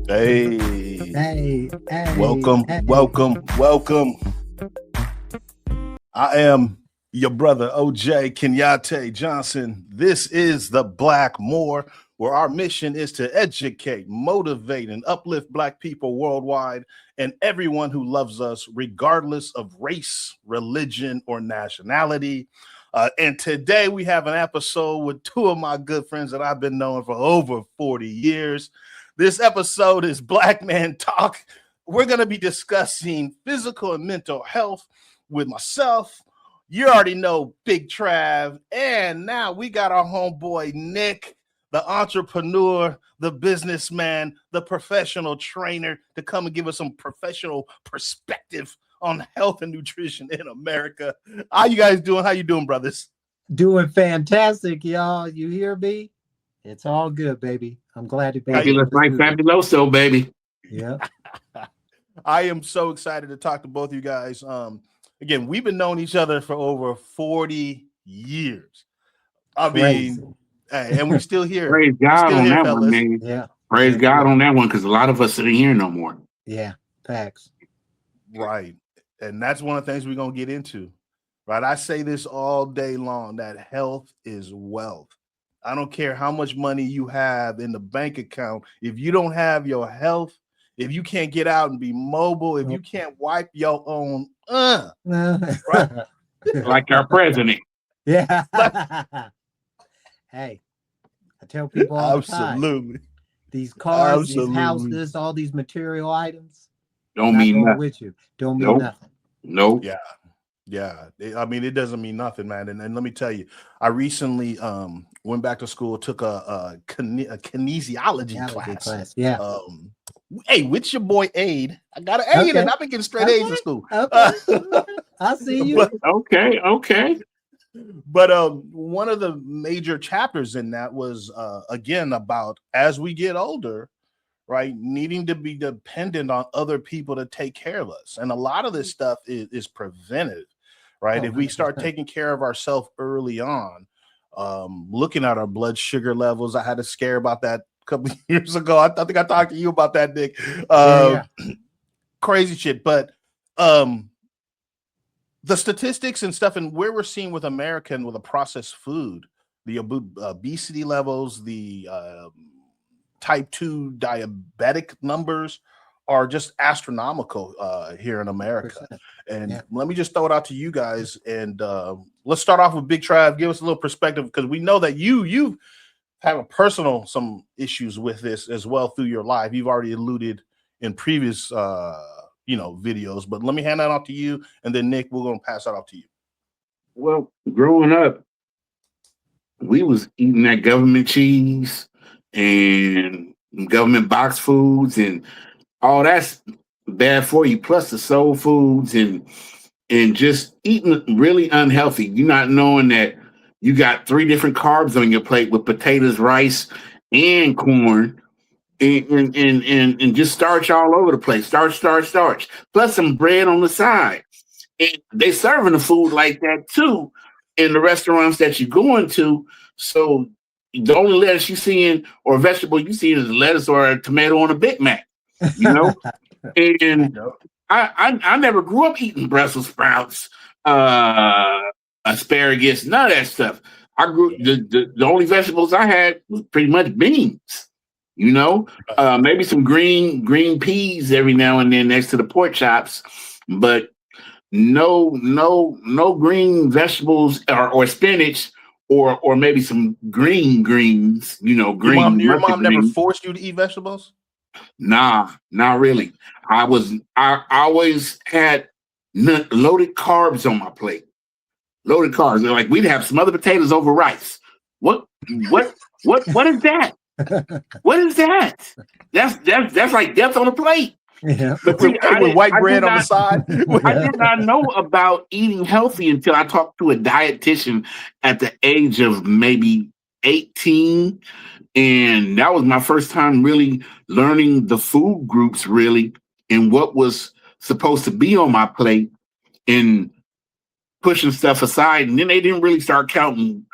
Hey, Hey, hey, welcome, hey. welcome, welcome. I am your brother OJ Kenyatte Johnson. This is the Black More, where our mission is to educate, motivate, and uplift Black people worldwide and everyone who loves us, regardless of race, religion, or nationality. And today we have an episode with two of my good friends that I've been knowing for over 40 years. This episode is Black Man Talk. We're going to be discussing physical and mental health with myself. You already know Big Trav. And now we got our homeboy Nick, the entrepreneur, the businessman, the professional trainer, to come and give us some professional perspective on health and nutrition in America. How you guys doing? How you doing, brothers? Doing fantastic, y'all. You hear me? It's all good, baby. I'm glad to be here. Fabulous like fabuloso, baby. Yeah. I am so excited to talk to both of you guys. Again, we've been knowing each other for over 40 years. I mean, and we're still here. Praise God on that one, man. Yeah. Praise God on that one, because a lot of us ain't here no more. Yeah. Facts. Right. And that's one of the things we're going to get into. Right. I say this all day long, that health is wealth. I don't care how much money you have in the bank account. If you don't have your health, if you can't get out and be mobile, if you can't wipe your own, right? Like our president. Yeah. Hey, I tell people all the time, these cars, these houses, all these material items don't mean nothing with you. Don't mean nothing. Nope. Yeah. Yeah. I mean, it doesn't mean nothing, man. And let me tell you, I recently went back to school, took a kinesiology class. Yeah. Hey, with your boy Aid. I got an Aid, and I've been getting straight A's in school. Okay. I see you. Okay. But one of the major chapters in that was again about as we get older, right, needing to be dependent on other people to take care of us. And a lot of this stuff is preventive, right? If we start taking care of ourselves early on, looking at our blood sugar levels. I had a scare about that couple of years ago. I think I talked to you about that, Nick. Crazy shit. But the statistics and stuff, and where we're seeing with American with the processed food, the obesity levels, the type 2 diabetic numbers are just astronomical here in America. 100%. And let me just throw it out to you guys. And let's start off with Big Trav. Give us a little perspective, because we know that you have a personal some issues with this as well through your life. You've already alluded in previous videos, but let me hand that off to you, and then Nick, we're gonna pass that off to you. Well, growing up, we was eating that government cheese and government box foods, and all that's bad for you. Plus the soul foods and just eating really unhealthy. You're not knowing that you got 3 different carbs on your plate with potatoes, rice, and corn, and just starch all over the place. Starch. Plus some bread on the side. And they serving the food like that too in the restaurants that you're going to. So the only lettuce you seeing or vegetable you see is a lettuce or a tomato on a Big Mac. You know? And I never grew up eating Brussels sprouts, asparagus, none of that stuff. I grew the only vegetables I had was pretty much beans, maybe some green peas every now and then next to the pork chops, but no green vegetables or spinach or maybe some greens, green. Your mom never forced you to eat vegetables? Nah, not really. I always had loaded carbs on my plate. Loaded carbs. They're like, we'd have some other potatoes over rice. What is that? What is that? That's like death on a plate. Yeah. But with white bread on the side. I did not know about eating healthy until I talked to a dietitian at the age of maybe 18. And that was my first time really learning the food groups really and what was supposed to be on my plate and pushing stuff aside. And then they didn't really start counting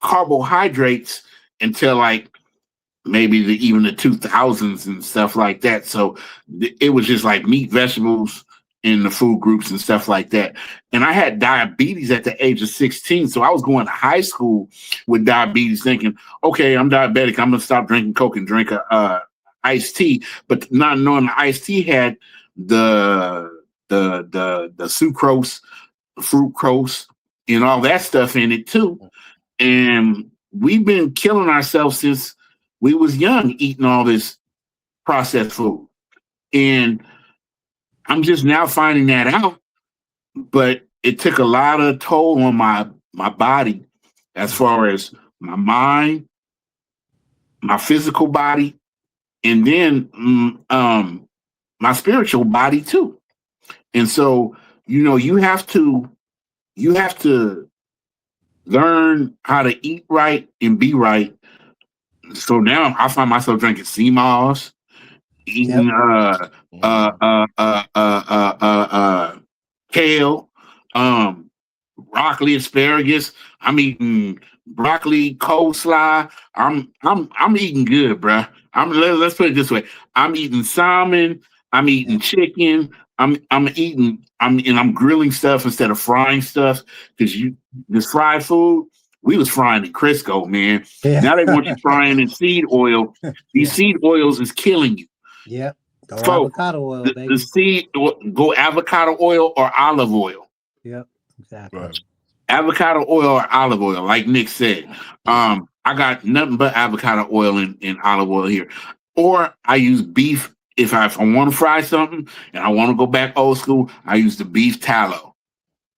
carbohydrates until like maybe even the 2000s and stuff like that. So it was just like meat, vegetables in the food groups and stuff like that. And I had diabetes at the age of 16. So I was going to high school with diabetes thinking, okay, I'm diabetic. I'm going to stop drinking Coke and drink iced tea. But not knowing the iced tea had the sucrose, fructose, and all that stuff in it too. And we've been killing ourselves since we was young, eating all this processed food. And I'm just now finding that out. But it took a lot of toll on my body as far as my mind, my physical body, and then my spiritual body too. And so, you have to learn how to eat right and be right. So now I find myself drinking sea moss, eating kale, broccoli, asparagus. I'm eating broccoli, coleslaw. I'm eating good, bruh. Let's put it this way. I'm eating salmon. I'm eating chicken. I'm grilling stuff instead of frying stuff, because this fried food, we was frying in Crisco, man. Yeah. Now they want you frying in seed oil. These seed oils is killing you. Yeah. Go avocado oil, baby. The seed, go avocado oil or olive oil. Yep, exactly. Right. Avocado oil or olive oil, like Nick said. I got nothing but avocado oil and olive oil here. Or I use beef. If I want to fry something and I want to go back old school, I use the beef tallow.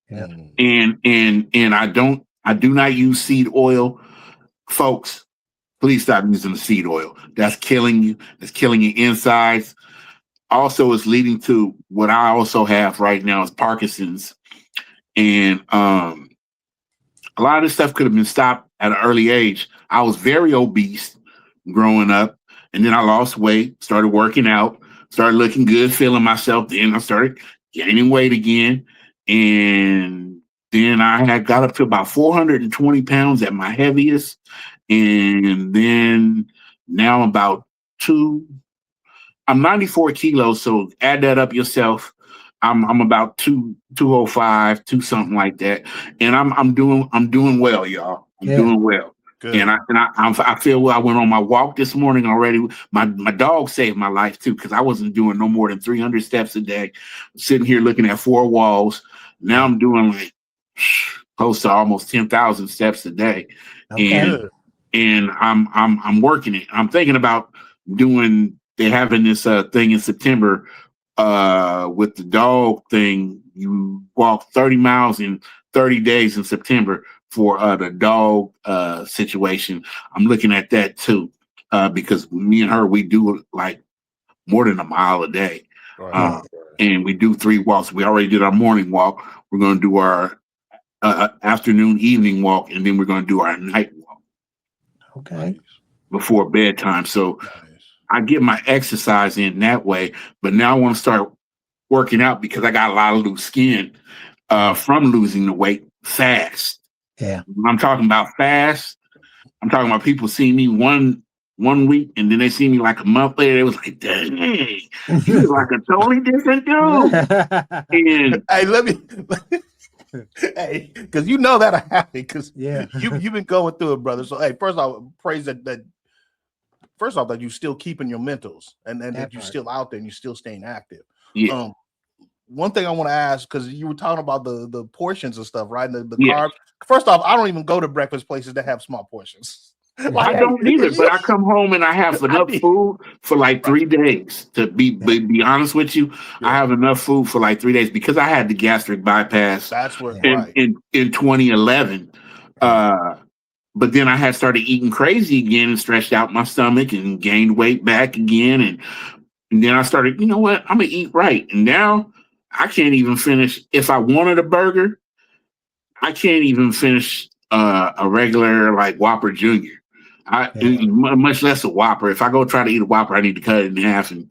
Yeah. And I do not use seed oil. Folks, please stop using the seed oil. That's killing you. That's killing your insides. Also, it's leading to what I also have right now is Parkinson's. And a lot of this stuff could have been stopped at an early age. I was very obese growing up. And then I lost weight, started working out, started looking good, feeling myself. Then I started gaining weight again. And then I had got up to about 420 pounds at my heaviest. And then now I'm about I'm 94 kilos. So add that up yourself. I'm about 205, something like that. And I'm doing well, y'all. I'm doing well. Good. And I feel well. I went on my walk this morning already. My dog saved my life too, because I wasn't doing no more than 300 steps a day. Sitting here looking at 4 walls. Now I'm doing like close to almost 10,000 steps a day. Okay. And I'm working it. I'm thinking about they're having this thing in September with the dog thing. You walk 30 miles in 30 days in September for the dog situation. I'm looking at that too, because me and her, we do like more than a mile a day. Right. And we do 3 walks. We already did our morning walk. We're going to do our afternoon, evening walk, and then we're going to do our night walk. Okay. Before bedtime. So I get my exercise in that way, but now I want to start working out because I got a lot of loose skin from losing the weight fast. Yeah. When I'm talking about fast, I'm talking about people seeing me one week and then they see me like a month later. They was like, dang, you look like a totally different dude. And hey, hey, because you know that I have it, because you've been going through it, brother. So hey, first off, praise that first off that you still keeping your mentals and that you're still out there and you're still staying active. Yeah. One thing I want to ask, because you were talking about the portions and stuff, right? The carbs. First off, I don't even go to breakfast places that have small portions. Like, I don't either, but I come home and I have enough food for like 3 days. To be honest with you, I have enough food for like 3 days because I had the gastric bypass. That's what in 2011. But then I had started eating crazy again and stretched out my stomach and gained weight back again. And then I started, you know what? I'm gonna eat right. And now I can't even finish. If I wanted a burger, I can't even finish a regular like Whopper Junior. Much less a Whopper. If I go try to eat a Whopper, I need to cut it in half and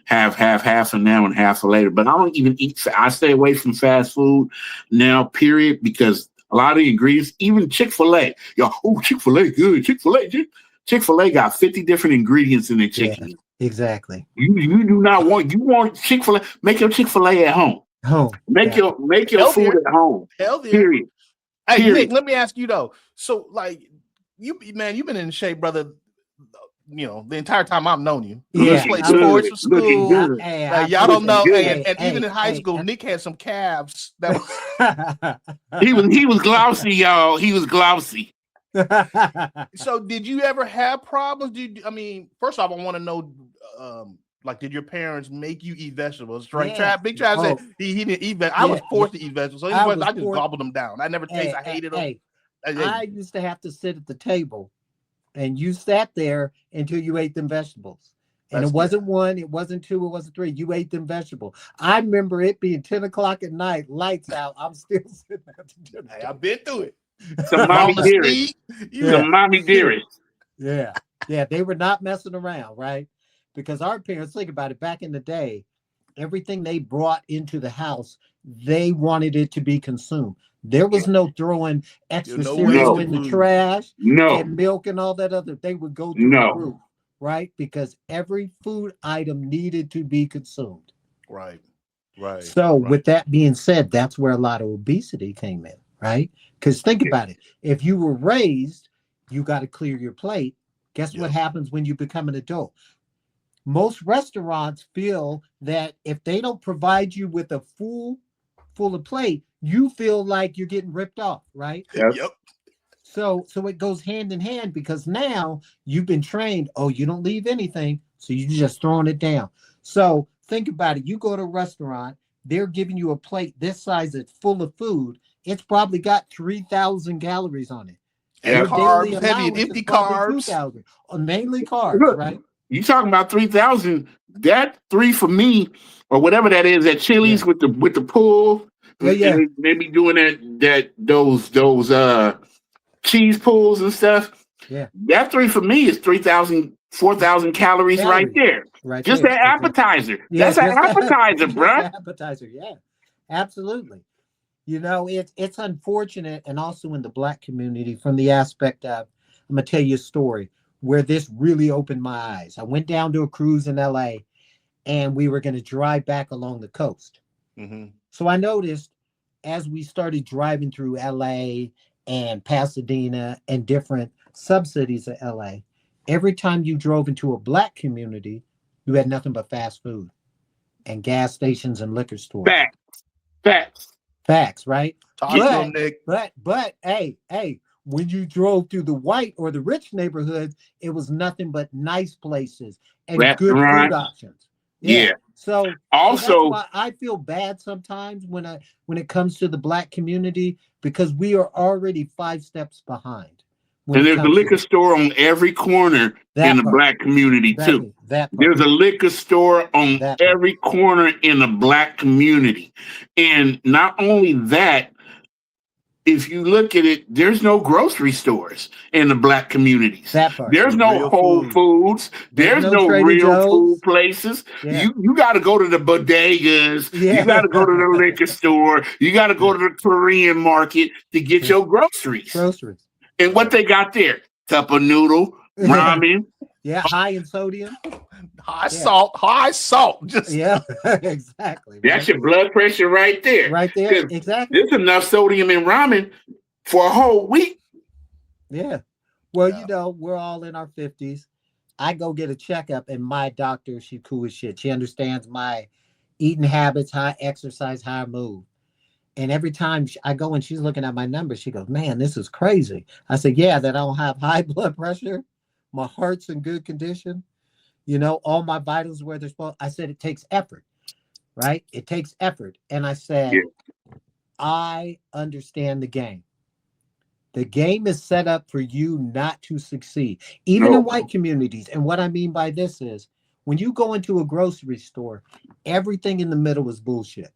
have half for now and half for later. But I don't even eat. I stay away from fast food now, period, because a lot of the ingredients, even Chick-fil-A, Chick-fil-A good. Chick-fil-A got 50 different ingredients in their chicken. Yeah, exactly. You do not want Chick-fil-A. Make your Chick-fil-A at home. Make your food at home. Healthier. Period. Hey, Period. Nick, let me ask you though. So, like, you've been in shape, brother. You know, the entire time I've known you. Yeah, you played sports for school. Y'all don't know. And even in high school, Nick had some calves. That was he was glossy, y'all. He was glossy. So, did you ever have problems? First off, I want to know, like, did your parents make you eat vegetables? Right? Yeah. Big Trav said he didn't eat vegetables. I was forced to eat vegetables, so I just gobbled them down. I never tasted. I hated them. I used to have to sit at the table, and you sat there until you ate them vegetables. And it wasn't one, it wasn't two, it wasn't three. You ate them vegetables. I remember it being 10 o'clock at night, lights out. I'm still sitting at the dinner. Hey, I've been through it. Some mommy dearest. Some mommy dearest. Yeah. They were not messing around, right? Because our parents, think about it, back in the day, everything they brought into the house, they wanted it to be consumed. There was no throwing extra cereal in the trash and milk and all that other. They would go through the roof, right? Because every food item needed to be consumed. Right. So with that being said, that's where a lot of obesity came in, right? Because think about it. If you were raised, you got to clear your plate. Guess what happens when you become an adult? Most restaurants feel that if they don't provide you with a full of plate, you feel like you're getting ripped off, right? Yep. So it goes hand in hand, because now you've been trained, you don't leave anything, so you're just throwing it down. So think about it. You go to a restaurant, they're giving you a plate this size that's full of food. It's probably got 3,000 calories on it. And carbs, heavy and empty carbs. Mainly carbs, right? You talking about 3,000? That 3 for me, or whatever that is, at Chili's with the pool. Yeah. Maybe doing those cheese pulls and stuff. Yeah. That 3 for me is 3,000, 4,000 calories right there. Just an appetizer. That's an appetizer, bro. Appetizer, yeah. Absolutely. You know, it's unfortunate, and also in the Black community, from the aspect of, I'm gonna tell you a story where this really opened my eyes. I went down to a cruise in LA, and we were going to drive back along the coast. Mm-hmm. So I noticed as we started driving through LA and Pasadena and different sub-cities of LA, every time you drove into a Black community, you had nothing but fast food and gas stations and liquor stores. Facts, right? But hey, when you drove through the white or the rich neighborhoods, it was nothing but nice places and good food options. Yeah. So also, that's why I feel bad sometimes when it comes to the Black community, because we are already 5 steps behind. And there's a liquor store on every corner in the Black community too. There's a liquor store on every corner in the Black community. And not only that, if you look at it, there's no grocery stores in the Black communities. There's no Whole Foods. There's no real food places. Yeah. You got to go to the bodegas. Yeah. You got to go to the liquor store. You got to go to the Korean market to get your groceries. And what they got there? Cup of noodle, ramen. Yeah, high in sodium. High salt. Just exactly. That's your blood pressure right there. Right there. Exactly. There's enough sodium in ramen for a whole week. Yeah. Well, you know, we're all in our 50s. I go get a checkup, and my doctor, she cool as shit. She understands my eating habits, how I exercise, how I move. And every time I go and she's looking at my numbers, she goes, "Man, this is crazy." I said, "Yeah, that I don't have high blood pressure. My heart's in good condition. You know, all my vitals where they're supposed." I said, "It takes effort, right? It takes effort." And I said, I understand the game. The game is set up for you not to succeed, even in white communities. And what I mean by this is, when you go into a grocery store, everything in the middle is bullshit.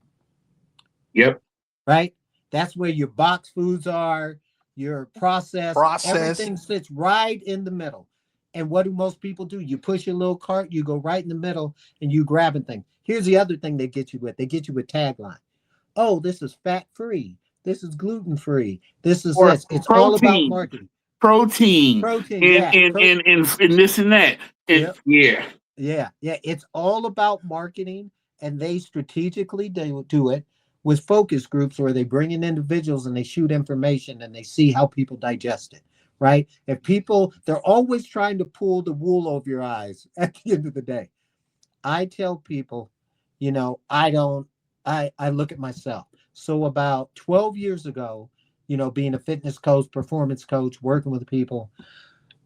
Yep. Right? That's where your box foods are, your processed. Everything sits right in the middle. And what do most people do? You push your little cart, you go right in the middle, and you grabbing things. Here's the other thing they get you with. They get you with tagline. Oh, this is fat-free. This is gluten-free. This is this. It's all about marketing. protein, Protein, and yeah. and this and that. And Yep. Yeah. It's all about marketing, and they strategically do it with focus groups where they bring in individuals and they shoot information and they see how people digest it. Right? If people, they're always trying to pull the wool over your eyes at the end of the day. I tell people, I look at myself. So about 12 years ago, being a fitness coach, performance coach, working with people,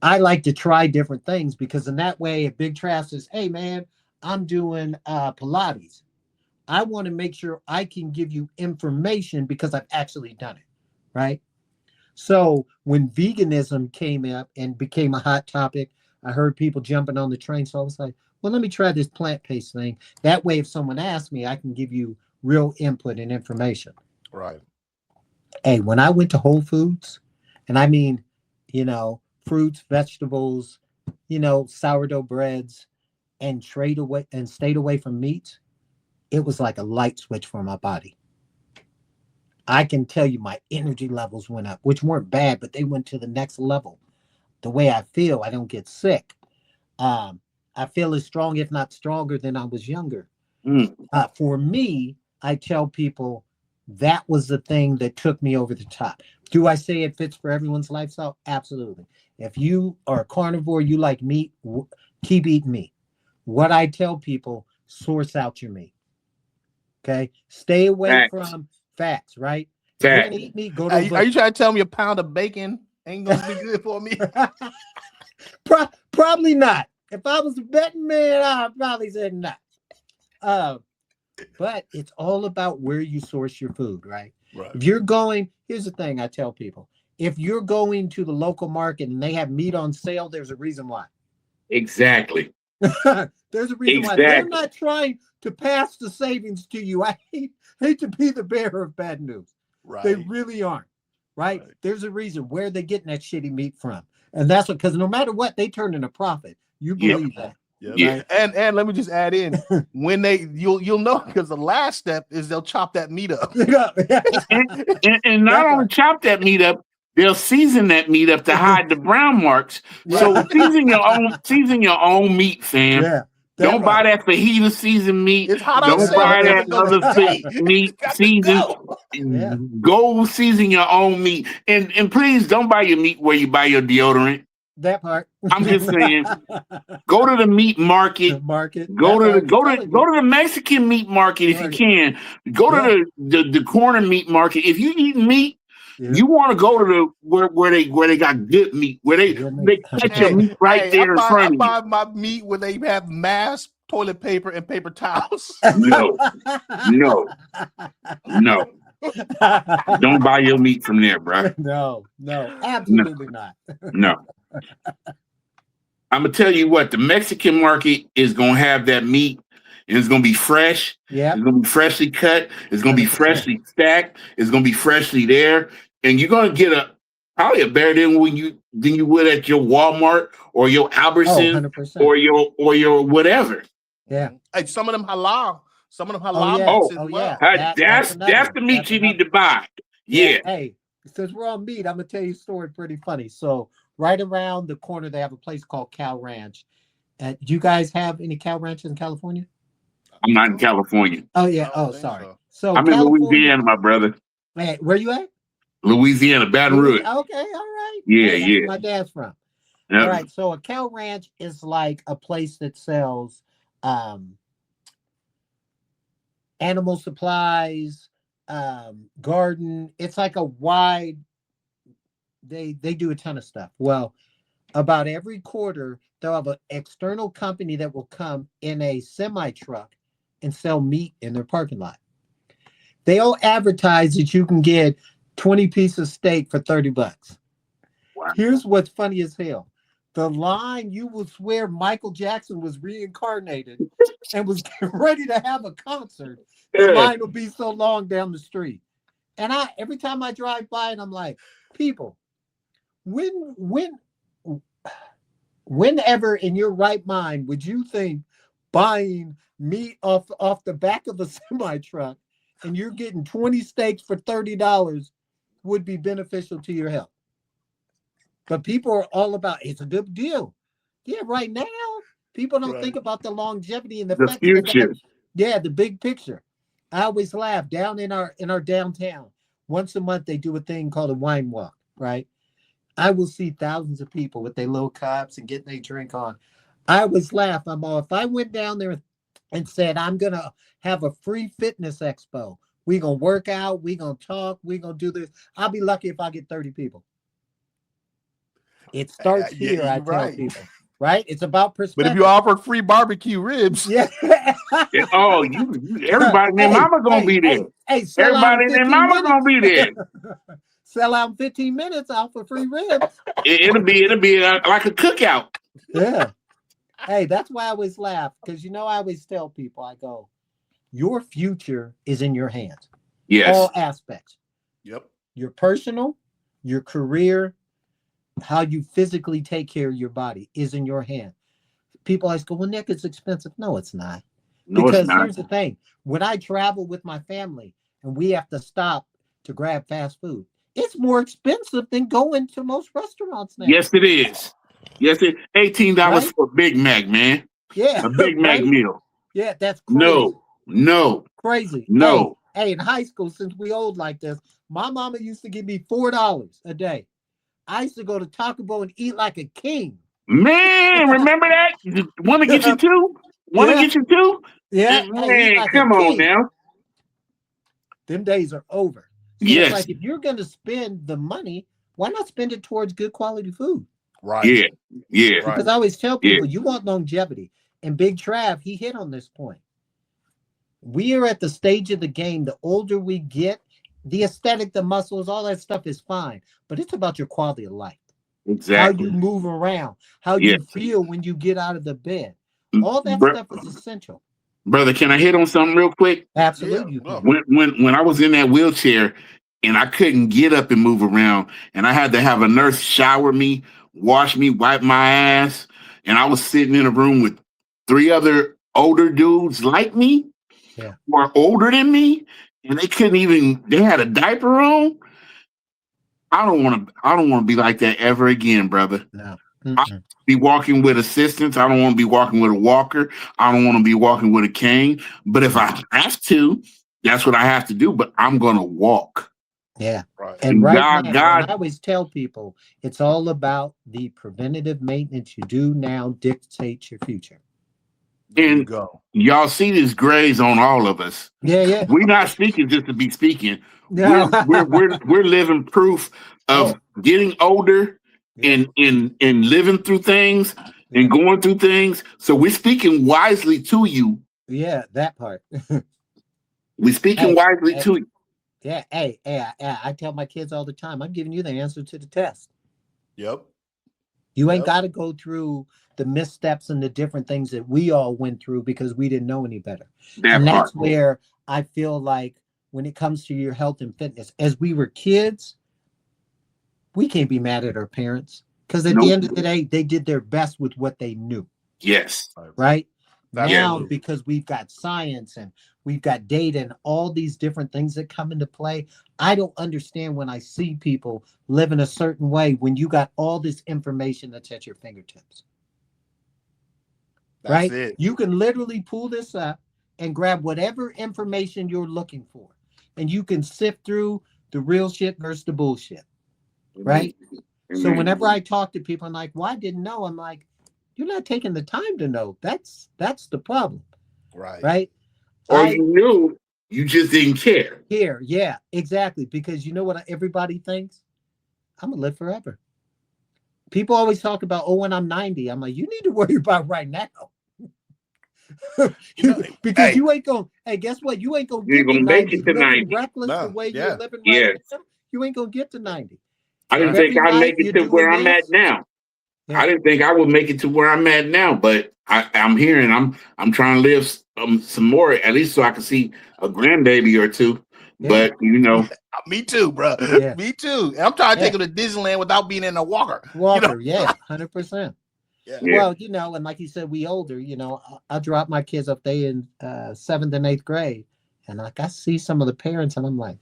I like to try different things because in that way, if Big Trav says, "Hey man, I'm doing Pilates," I want to make sure I can give you information because I've actually done it, right? So when veganism came up and became a hot topic, I heard people jumping on the train. So I was like, well, let me try this plant-based thing. That way, if someone asks me, I can give you real input and information. Right. Hey, when I went to Whole Foods, and I mean, fruits, vegetables, sourdough breads, and stayed away from meats, it was like a light switch for my body. I can tell you my energy levels went up, which weren't bad, but they went to the next level. The way I feel, I don't get sick. I feel as strong, if not stronger, than I was younger. For me, I tell people that was the thing that took me over the top. Do I say it fits for everyone's lifestyle? Absolutely. If you are a carnivore, you like meat, keep eating meat. What I tell people, source out your meat. Okay? Stay away from fats, right? If you're going to eat meat, go to Are you trying to tell me a pound of bacon ain't going to be good for me? Probably not. If I was a betting man, I'd probably say not. But it's all about where you source your food, right? If you're going, here's the thing I tell people. If you're going to the local market and they have meat on sale, there's a reason why. Exactly. There's a reason why. They're not trying to pass the savings to you. I hate to be the bearer of bad news. Right. They really aren't. Right? There's a reason where they're getting that shitty meat from. And that's what, because no matter what, they turn in a profit. You believe that. Yeah. And let me just add in when you'll know, because the last step is they'll chop that meat up. and not only chop that meat up, they'll season that meat up to hide the brown marks. So season your own meat, fam. Yeah. Don't buy that fajita seasoned meat. It's hot Don't buy outside. that other meat seasoned. Go season your own meat. And please don't buy your meat where you buy your deodorant. That part. I'm just saying, go to the meat market. Go to the Mexican meat market if you can. Go to the corner meat market. If you eat meat, you want to go to the where they got good meat, where they catch your meat right there in front of you. I buy my meat where they have mass toilet paper and paper towels. No. Don't buy your meat from there, bro. No, absolutely not. No. I'm gonna tell you what, the Mexican market is gonna have that meat, and it's gonna be fresh. Yeah, it's gonna be freshly cut. It's gonna be freshly stacked. It's gonna be freshly there, and you're gonna get probably a better than you would at your Walmart or your Albertsons or your whatever. Yeah, hey, some of them halal. Some of them halal. That's the meat you need to buy. Yeah. Hey, since we're on meat, I'm gonna tell you a story pretty funny. So right around the corner, they have a place called Cow Ranch. Do you guys have any cow ranches in California? I'm not in California. Oh yeah. Oh, sorry. So I'm in Louisiana, my brother. Hey, where you at? Louisiana, Baton Rouge. Okay, all right. Yeah. Where my dad's from. Yep. All right. So a cow ranch is like a place that sells animal supplies, garden. It's like a wide. They do a ton of stuff. Well, about every quarter, they'll have an external company that will come in a semi truck and sell meat in their parking lot. They'll advertise that you can get 20 pieces of steak for $30. Wow. Here's what's funny as hell. The line, you will swear Michael Jackson was reincarnated and was ready to have a concert. The line will be so long down the street. And every time I drive by, and I'm like, people, whenever in your right mind would you think buying meat off the back of a semi truck and you're getting 20 steaks for $30 would be beneficial to your health? But people are all about it's a good deal. Yeah, right now people don't Right. think about the longevity and the The fact that they got future. yeah, the big picture. I always laugh down in our downtown. Once a month they do a thing called a wine walk, right? I will see thousands of people with their little cups and getting their drink on. I always laugh. I'm all if I went down there and said I'm gonna have a free fitness expo. We're gonna work out, we're gonna talk, we're gonna do this. I'll be lucky if I get 30 people. It starts Yeah, here, I you're tell right. people. Right? It's about But perspective. if you offered free barbecue ribs, yeah. Oh, everybody and their mama gonna be there. Hey, sell out Everybody in and their 15 mama minutes. gonna be there. Sell out in 15 minutes out for free ribs. It'll be like a cookout. Yeah. Hey, that's why I always laugh because I always tell people, I go, your future is in your hands. Yes. All aspects. yep. Your personal, your career, how you physically take care of your body is in your hand. People always go, well, Nick, it's expensive. No, it's not. No, Because it's not. here's the thing. When I travel with my family and we have to stop to grab fast food, it's more expensive than going to most restaurants now. Yes, it is. Yes, $18 Right? for a Big Mac, man. Yeah. A Big Mac right? meal. Yeah, that's crazy. No. Crazy. No. Hey, in high school, since we old like this, my mama used to give me $4 a day. I used to go to Taco Bell and eat like a king. Man, remember that? Want to get you two? Want to Yeah. get you two? Yeah. Hey, eat Man, like a come on king. now. Them days are over. So Yes. it's like if you're going to spend the money, why not spend it towards good quality food? Right. Yeah. Yeah. Right. Because I always tell Yeah. people, you want longevity. And Big Trav, he hit on this point. We are at the stage of the game. The older we get, the aesthetic, the muscles, all that stuff is fine. But it's about your quality of life. Exactly. How you move around, how Yeah. you feel when you get out of the bed. All that Br- stuff is essential. Brother, can I hit on something real quick? Absolutely. Yeah, You no. can. When I was in that wheelchair and I couldn't get up and move around, and I had to have a nurse shower me, wash me, wipe my ass, and I was sitting in a room with 3 other older dudes like me, Yeah. who are older than me, and they had a diaper on. I don't want to be like that ever again, brother. No. Be walking with assistance. I don't want to be walking with a walker. I don't want to be walking with a cane. But if I have to, that's what I have to do. But I'm going to walk. Yeah. Right. And right God, now, God- and I always tell people, it's all about the preventative maintenance you do now dictates your future. There you And go. y'all see this grays on all of us. Yeah. We're not speaking just to be speaking. No. We're living proof of getting older Yeah. and living through things and going through things. So we're speaking wisely to you. Yeah, that part. We're speaking Hey, wisely hey. to you. Yeah. Hey, I tell my kids all the time, I'm giving you the answer to the test. Yep. You ain't Yep. got to go through the missteps and the different things that we all went through because we didn't know any better. That And part. that's where I feel like when it comes to your health and fitness, as we were kids, we can't be mad at our parents because at Nope. the end of the day, they did their best with what they knew, Yes. right? That's Now, true. because we've got science and we've got data and all these different things that come into play, I don't understand when I see people live in a certain way when you got all this information that's at your fingertips. That's Right? it. You can literally pull this up and grab whatever information you're looking for, and you can sift through the real shit versus the bullshit. Right? So Amen. whenever I talk to people, I'm like, "Well, I didn't know." I'm like, "You're not taking the time to know. That's the problem." Right. Right? Or you knew, you just didn't care. Here, yeah, exactly. Because you know what everybody thinks? I'm gonna live forever. People always talk about, when I'm 90. I'm like, you need to worry about right now. Because hey. you ain't gonna. Hey, guess what? You ain't gonna You ain't get to gonna make 90. it to Living 90. reckless No, the way yeah. you're living Yeah. right now, you ain't gonna get to 90. I didn't So think every I'd night make it you're to where doing I'm at this. now. Yeah. I didn't think I would make it to where I'm at now, but I'm here and I'm trying to live some more, at least so I can see a grandbaby or two. Yeah. But you know, Me too, bro. Yeah. Me too. And I'm trying to take Yeah. him to Disneyland without being in a walker. Walker, yeah, 100%. Yeah. Well, and like you said, we older. I drop my kids up there in 7th and 8th grade, and like I see some of the parents, and I'm like,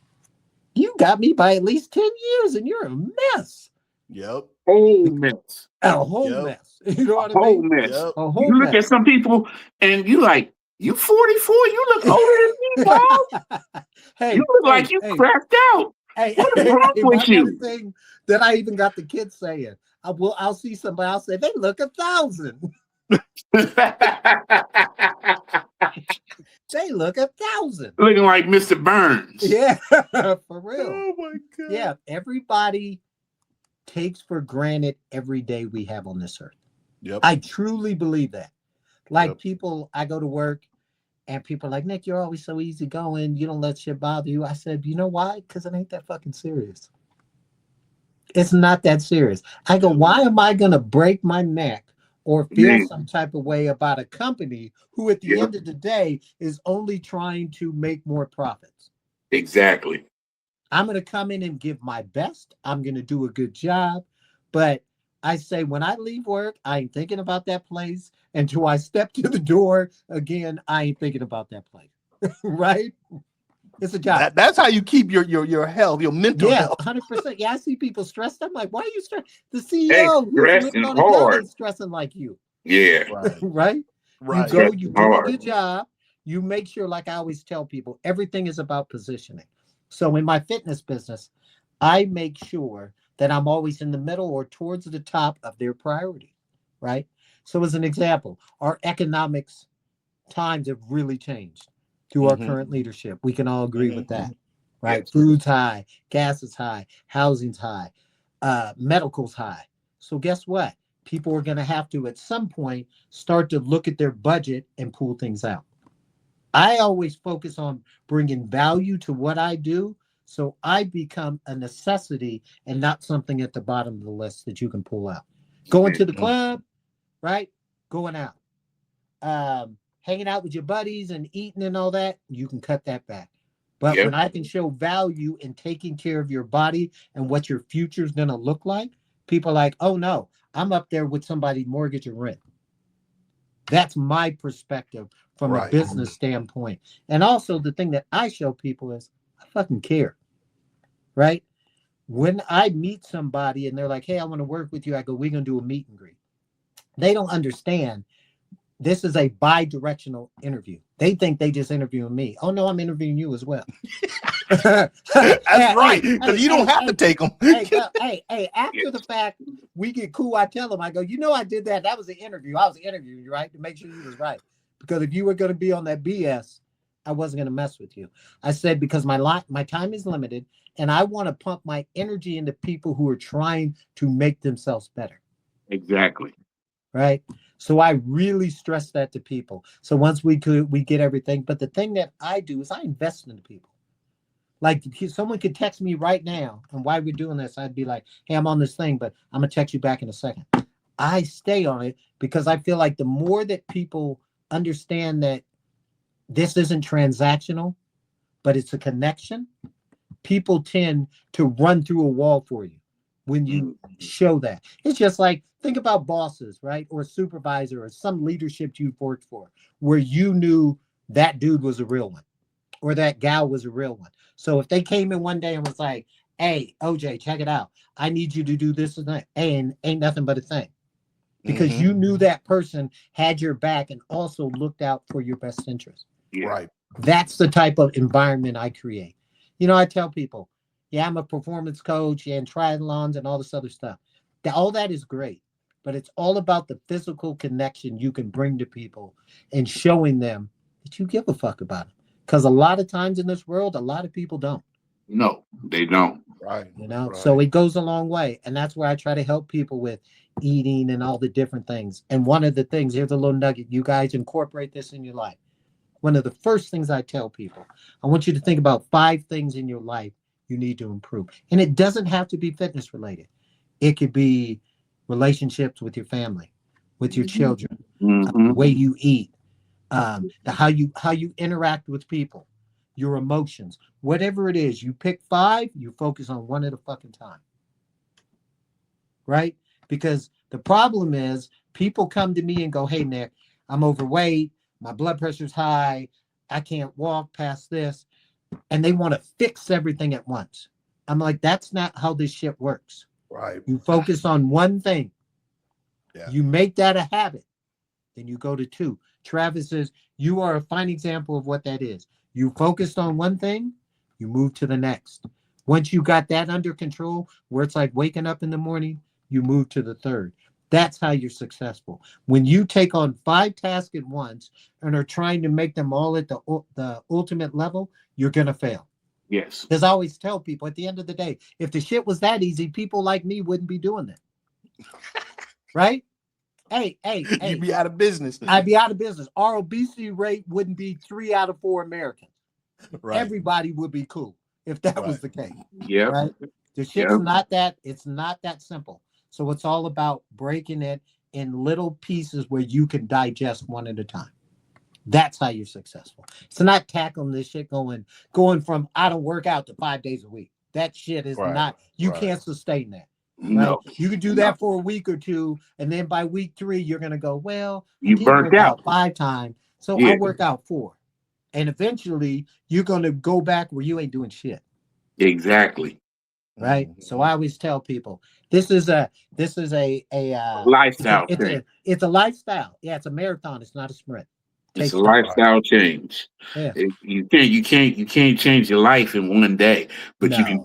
"You got me by at least 10 years, and you're a mess." Yep. whole mess. A whole Yep. mess. You know A what I whole mean? mess. Yep. A whole You look mess. at some people and you like, you 44, you look older than me, dog. Hey, You look hey, like you hey, cracked out. hey, What is wrong hey, with my you? thing that I even got the kids saying. I'll see somebody, I'll say, they look 1,000. They look 1,000. Looking like Mr. Burns. Yeah, for real. Oh my God. Yeah, everybody takes for granted every day we have on this earth. Yep. I truly believe that. Like Yep. people, I go to work and people are like, Nick, you're always so easygoing. You don't let shit bother you. I said, you know why? Because it ain't that fucking serious. It's not that serious. I go, why am I going to break my neck or feel Man. some type of way about a company who at the Yep. end of the day is only trying to make more profits? Exactly. I'm going to come in and give my best. I'm going to do a good job. But I say, when I leave work, I ain't thinking about that place. Until I step to the door again, I ain't thinking about that place. Right? It's a job. That's how you keep your health, your mental Yeah, health. 100%. Yeah, I see people stressed. I'm like, why are you stressed? The Hey, CEO who's stressing living on a yacht hard. ain't stressing like you. Yeah. Right. Right? You Right. go, Stressing you do a hard. good job. You make sure, like I always tell people, everything is about positioning. So in my fitness business, I make sure that I'm always in the middle or towards the top of their priority, right? So as an example, our economics times have really changed through our Mhm. current leadership. We can all agree with that, right? Yes. Food's high, gas is high, housing's high, medical's high. So guess what? People are going to have to, at some point, start to look at their budget and pull things out. I always focus on bringing value to what I do, so I become a necessity and not something at the bottom of the list that you can pull out. Going to the club, right? Going out. Hanging out with your buddies and eating and all that, you can cut that back. But Yep. when I can show value in taking care of your body and what your future is going to look like, people are like, oh no, I'm up there with somebody mortgage or rent. That's my perspective from a Right. business standpoint. And also the thing that I show people is I fucking care, right? When I meet somebody and they're like, hey, I want to work with you, I go, we're going to do a meet and greet. They don't understand this is a bi-directional interview. They think they just interviewing me. Oh no, I'm interviewing you as well. That's right. Because you don't have to take them. Hey, after the fact, we get cool. I tell them, I go, you know, I did that. That was an interview. I was interviewing you, right? To make sure you was right. Because if you were going to be on that BS, I wasn't going to mess with you. I said, because my time is limited and I want to pump my energy into people who are trying to make themselves better. Exactly. Right. So I really stress that to people. So once we get everything. But the thing that I do is I invest in the people. Like someone could text me right now, and while we're doing this, I'd be like, hey, I'm on this thing, but I'm gonna text you back in a second. I stay on it because I feel like the more that people understand that this isn't transactional, but it's a connection, people tend to run through a wall for you when you show that. It's just like, think about bosses, right? Or a supervisor or some leadership you've worked for where you knew that dude was a real one or that gal was a real one. So if they came in one day and was like, hey, OJ, check it out. I need you to do this and that. And ain't nothing but a thing. Because you knew that person had your back and also looked out for your best interest. Yeah. Right. That's the type of environment I create. You know, I tell people, yeah, I'm a performance coach and triathlons and all this other stuff. All that is great, but it's all about the physical connection you can bring to people and showing them that you give a fuck about them. Because a lot of times in this world, a lot of people don't. No, they don't. Right. You know, Right. so it goes a long way. And that's where I try to help people with eating and all the different things. And one of the things, here's a little nugget, you guys incorporate this in your life. One of the first things I tell people, I want you to think about 5 things in your life you need to improve. And it doesn't have to be fitness related. It could be relationships with your family, with your children, the way you eat, how you interact with people, your emotions, whatever it is. You pick 5, you focus on one at a fucking time. Right? Because the problem is people come to me and go, hey, Nick, I'm overweight. My blood pressure's high. I can't walk past this. And they want to fix everything at once. I'm like, that's not how this shit works. Right. You focus on one thing. Yeah. You make that a habit. Then you go to 2. Travis says, you are a fine example of what that is. You focused on one thing, you move to the next. Once you got that under control, where it's like waking up in the morning, you move to the 3rd. That's how you're successful. When you take on 5 tasks at once and are trying to make them all at the ultimate level, you're going to fail. Yes. Because I always tell people at the end of the day, if the shit was that easy, people like me wouldn't be doing that. Right? Hey. You'd be out of business. I'd be out of business. Our obesity rate wouldn't be 3 out of 4 Americans. Right. Everybody would be cool if that was the case. Yeah. Right? The shit's not that, it's not that simple. So it's all about breaking it in little pieces where you can digest one at a time. That's how you're successful. It's not tackling this shit going from I don't work out to 5 days a week. That shit is not, you can't sustain that. Right? No. You can do that for a week or 2, and then by week 3, you're gonna go, well, You burnt out 5 times, so I'll work out 4. And eventually you're gonna go back where you ain't doing shit. Exactly. Right. So I always tell people this is a lifestyle change. It's a lifestyle. Yeah, it's a marathon. It's not a sprint. It's a lifestyle change. Yeah. You can't change your life in one day, but you can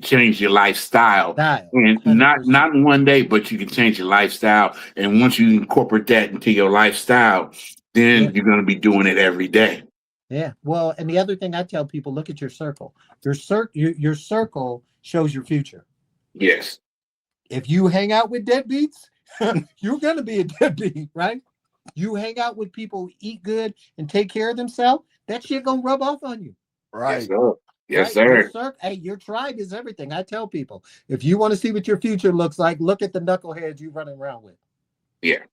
change your lifestyle. And 100%. not in one day, but you can change your lifestyle. And once you incorporate that into your lifestyle, then you're going to be doing it every day. Yeah. Well, and the other thing I tell people, look at your circle. Your circle shows your future. Yes. If you hang out with deadbeats, you're going to be a deadbeat, right? You hang out with people who eat good and take care of themselves, that shit going to rub off on you. Right. Yes, sir. Hey, your tribe is everything. I tell people, if you want to see what your future looks like, look at the knuckleheads you're running around with. Yeah.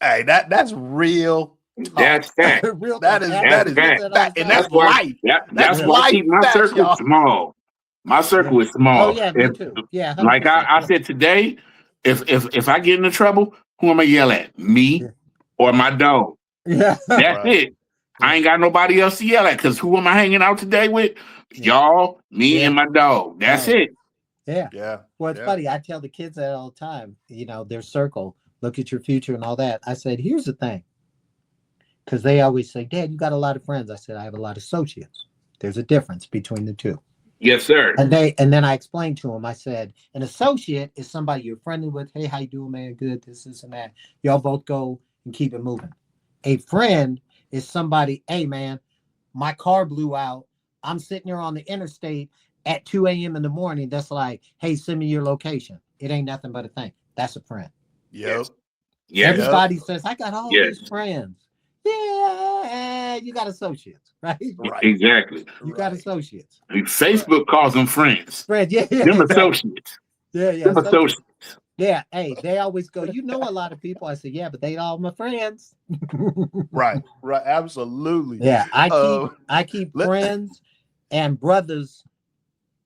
Hey, that's real. That's fact. That is fact. And that's why life. That's why I keep my circle small. My circle is small. Oh yeah, me too. Yeah. 100%. Like I said today, if I get into trouble, who am I yell at? Me or my dog? Yeah. That's it. I ain't got nobody else to yell at because who am I hanging out today with? Y'all, me, and my dog. That's it. Yeah. Yeah. Well, it's funny. I tell the kids that all the time, their circle, look at your future and all that. I said, here's the thing. Because they always say, Dad, you got a lot of friends. I said, I have a lot of associates. There's a difference between the two. Yes, sir. And then I explained to them, I said, an associate is somebody you're friendly with. Hey, how you doing, man? Good, this and that. Y'all both go and keep it moving. A friend is somebody, hey, man, my car blew out. I'm sitting here on the interstate at 2 a.m. in the morning. That's like, hey, send me your location. It ain't nothing but a thing. That's a friend. Yep. Yeah. Everybody says, I got all these friends. Yeah, you got associates, right? Exactly. You got associates. Facebook calls them friends. Friends, yeah. Them associates. Yeah. Them associates. Yeah, hey, they always go, a lot of people. I said, yeah, but they all my friends. Right, absolutely. Yeah, I keep friends and brothers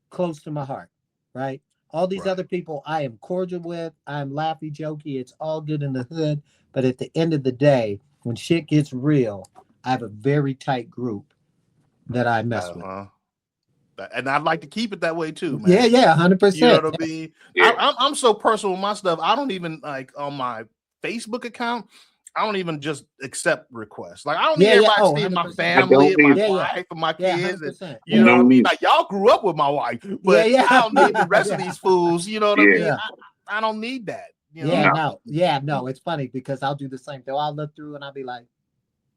close to my heart, right? All these other people I am cordial with, I'm laughy, jokey, it's all good in the hood, but at the end of the day, when shit gets real, I have a very tight group that I mess with. And I'd like to keep it that way too, man. Yeah, 100%. You know what I mean? Yeah. I'm so personal with my stuff. I don't even like on my Facebook account. I don't even just accept requests. Like I don't need everybody seeing my family, my wife, and my kids. And, you know what I mean? Like y'all grew up with my wife, but I don't need the rest of these fools. You know what I mean? I don't need that. You know? No. It's funny because I'll do the same thing. I'll look through and I'll be like,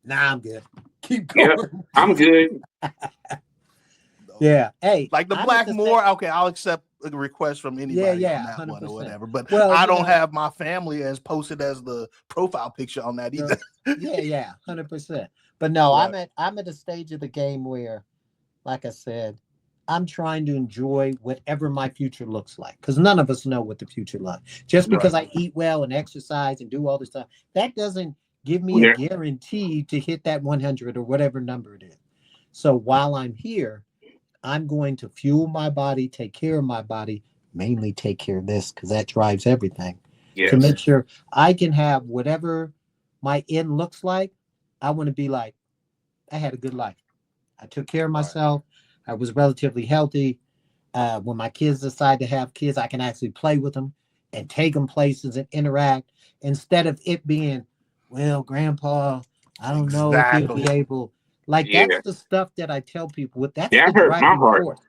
"Nah, I'm good. Keep going. Yeah, I'm good." Yeah. Hey, like the Blackmore. Okay, I'll accept a request from anybody on that 100%. One or whatever. But I don't have my family as posted as the profile picture on that either. Yeah, 100%. But no, I'm at a stage of the game where, like I said, I'm trying to enjoy whatever my future looks like because none of us know what the future looks. Just because I eat well and exercise and do all this stuff, that doesn't give me a guarantee to hit that 100 or whatever number it is. So while I'm here, I'm going to fuel my body, take care of my body, mainly take care of this because that drives everything. To make sure I can have whatever my end looks like. I want to be like, I had a good life. I took care of myself. I was relatively healthy. When my kids decide to have kids, I can actually play with them and take them places and interact instead of it being, well, grandpa, I don't know if he'll be Exactly. able. Like that's Yeah, the stuff that I tell people. With that's that the hurt my driving heart. force.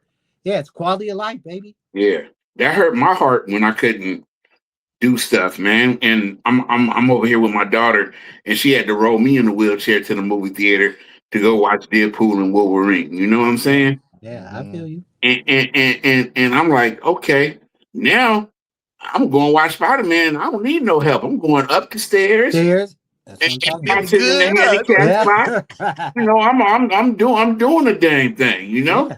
Yeah, it's quality of life, baby. Yeah, that hurt my heart when I couldn't do stuff, man. And I'm over here with my daughter, and she had to roll me in the wheelchair to the movie theater to go watch Deadpool and Wolverine. You know what I'm Yeah, saying? yeah, I Mhm. feel you. And I'm like, okay, now I'm going to watch Spider Man. I don't need no help. I'm going up the stairs There's that's and what I'm talking not about. Feeling sitting in the good. handicap spot. You Yeah. know, I'm doing the dang thing. You know? Yeah.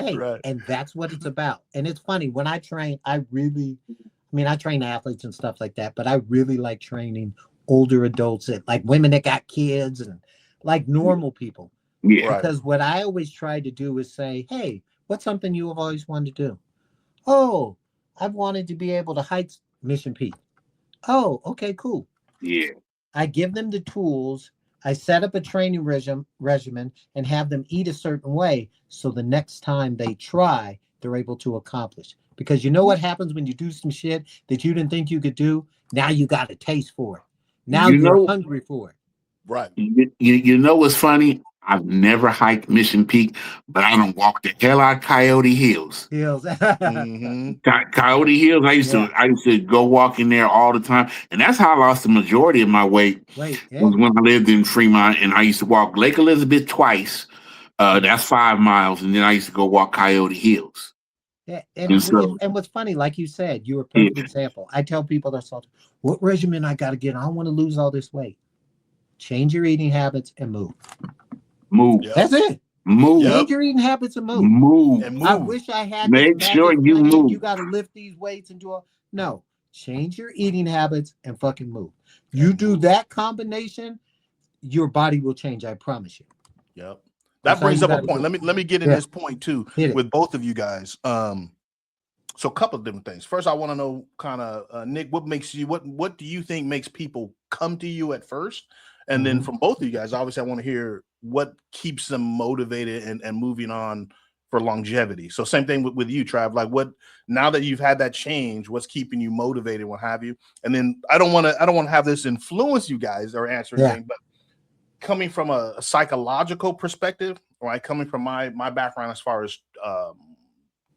Hey, Right. and that's what it's about. And it's funny when I train, I mean, I train athletes and stuff like that, but I really like training older adults that like women that got kids and like normal people. Yeah, Right. Because what I always try to do is say, hey, what's something you have always wanted to do? Oh, I've wanted to be able to hike Mission Peak. Oh, okay, cool. yeah, I give them the tools. I set up a training regimen and have them eat a certain way so the next time they try, they're able to accomplish. Because you know what happens when you do some shit that you didn't think you could do? Now you got a taste for it. Now you you're know, hungry for it. Right. you know what's funny? I've never hiked Mission Peak, but I don't walk the hell out of Coyote Hills. Feels. Hmm. Coyote Hills. Yeah. I used to go walk in there all the time, and that's how I lost the majority of my weight. Wait, yeah. Was when I lived in Fremont, and I used to walk Lake Elizabeth twice. That's 5 miles, and then I used to go walk Coyote Hills. Yeah, And so, and what's funny, like you said, you're a yeah, perfect example. I tell people that's all, what regimen I got to get. I don't want to lose all this weight. Change your eating habits and move. move, Yep. That's it. move, Yep. Change your eating habits and move. move. And I move. wish I had this Make sure magic you plan. You move. got to lift these weights and do all. No, change your eating habits and fucking move. You And do move. that combination, your body will change. I promise you. Yep. That That's all brings you up a got to point. do. Let me get in Yeah, this point too hit it. with both of you guys. So a couple of different things. First, I want to know kind of Nick, what do you think makes people come to you at first? And then Mhm. from both of you guys, obviously I want to hear what keeps them motivated and moving on for longevity. So same thing with you, Trav. Like what now that you've had that change, what's keeping you motivated, what have you? And then I don't want to have this influence you guys or answer Yeah. anything, but coming from a psychological perspective, right? Coming from my background as far as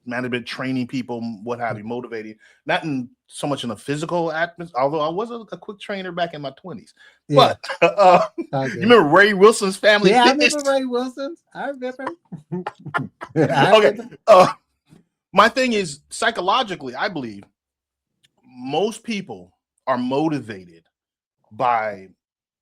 management, training people, what have you, motivating, not in so much in a physical atmosphere, although I was a quick trainer back in my 20s. Yeah. But All you good. remember Ray Wilson's Family Yeah, I Fitness? remember Ray Wilson. I remember. I Okay. remember. My thing is psychologically, I believe most people are motivated by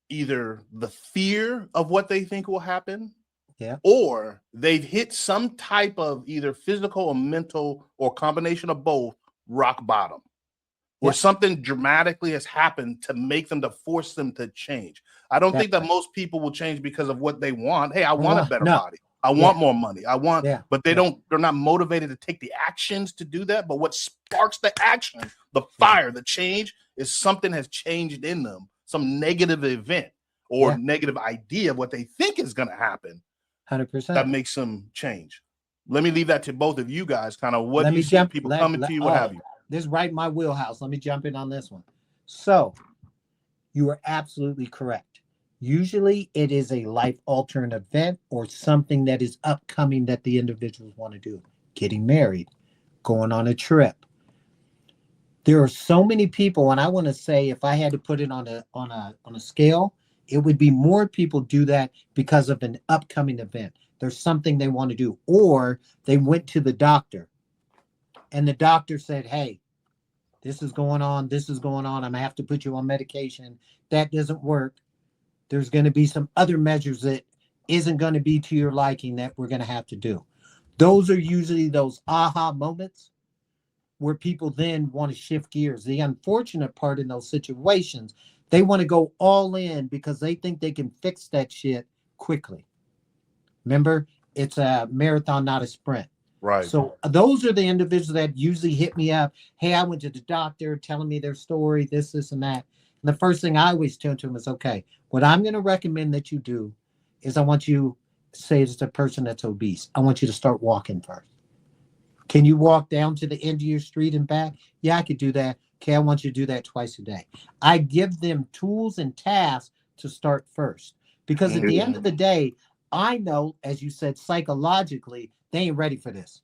either the fear of what they think will happen, Yeah. or they've hit some type of either physical or mental or combination of both rock bottom, where Yeah. something dramatically has happened to make them, to force them to change. I don't think that most people will change because of what they want. Hey, I want a better No. body. I Yeah. want more money. I want, Yeah. but they're not motivated to take the actions to do that. But what sparks the action, the fire, the change is something has changed in them, some negative event or Yeah. negative idea of what they think is going to happen that 100%. makes them change. Let me leave that to both of you guys. Kind of what Let do you me see jump. people coming to you, what have you? This is right in my wheelhouse. Let me jump in on this one. So, you are absolutely correct. Usually, it is a life altering event or something that is upcoming that the individuals want to do. Getting married, going on a trip. There are so many people, and I want to say, if I had to put it on a scale, it would be more people do that because of an upcoming event. There's something they want to do, or they went to the doctor, and the doctor said, "Hey, this is going on. This is going on. I'm gonna have to put you on medication. That doesn't work. There's going to be some other measures that isn't going to be to your liking that we're going to have to do." Those are usually those aha moments where people then want to shift gears. The unfortunate part in those situations, they want to go all in because they think they can fix that shit quickly. Remember, it's a marathon, not a sprint. Right. So those are the individuals that usually hit me up. Hey, I went to the doctor telling me their story, this, and that. And the first thing I always tell to them is, okay, what I'm going to recommend that you do is I want you, say it's a person that's obese, I want you to start walking first. Can you walk down to the end of your street and back? Yeah, I could do that. Okay, I want you to do that twice a day. I give them tools and tasks to start first. Because at the end of the day, I know, as you said, psychologically, they ain't ready for this.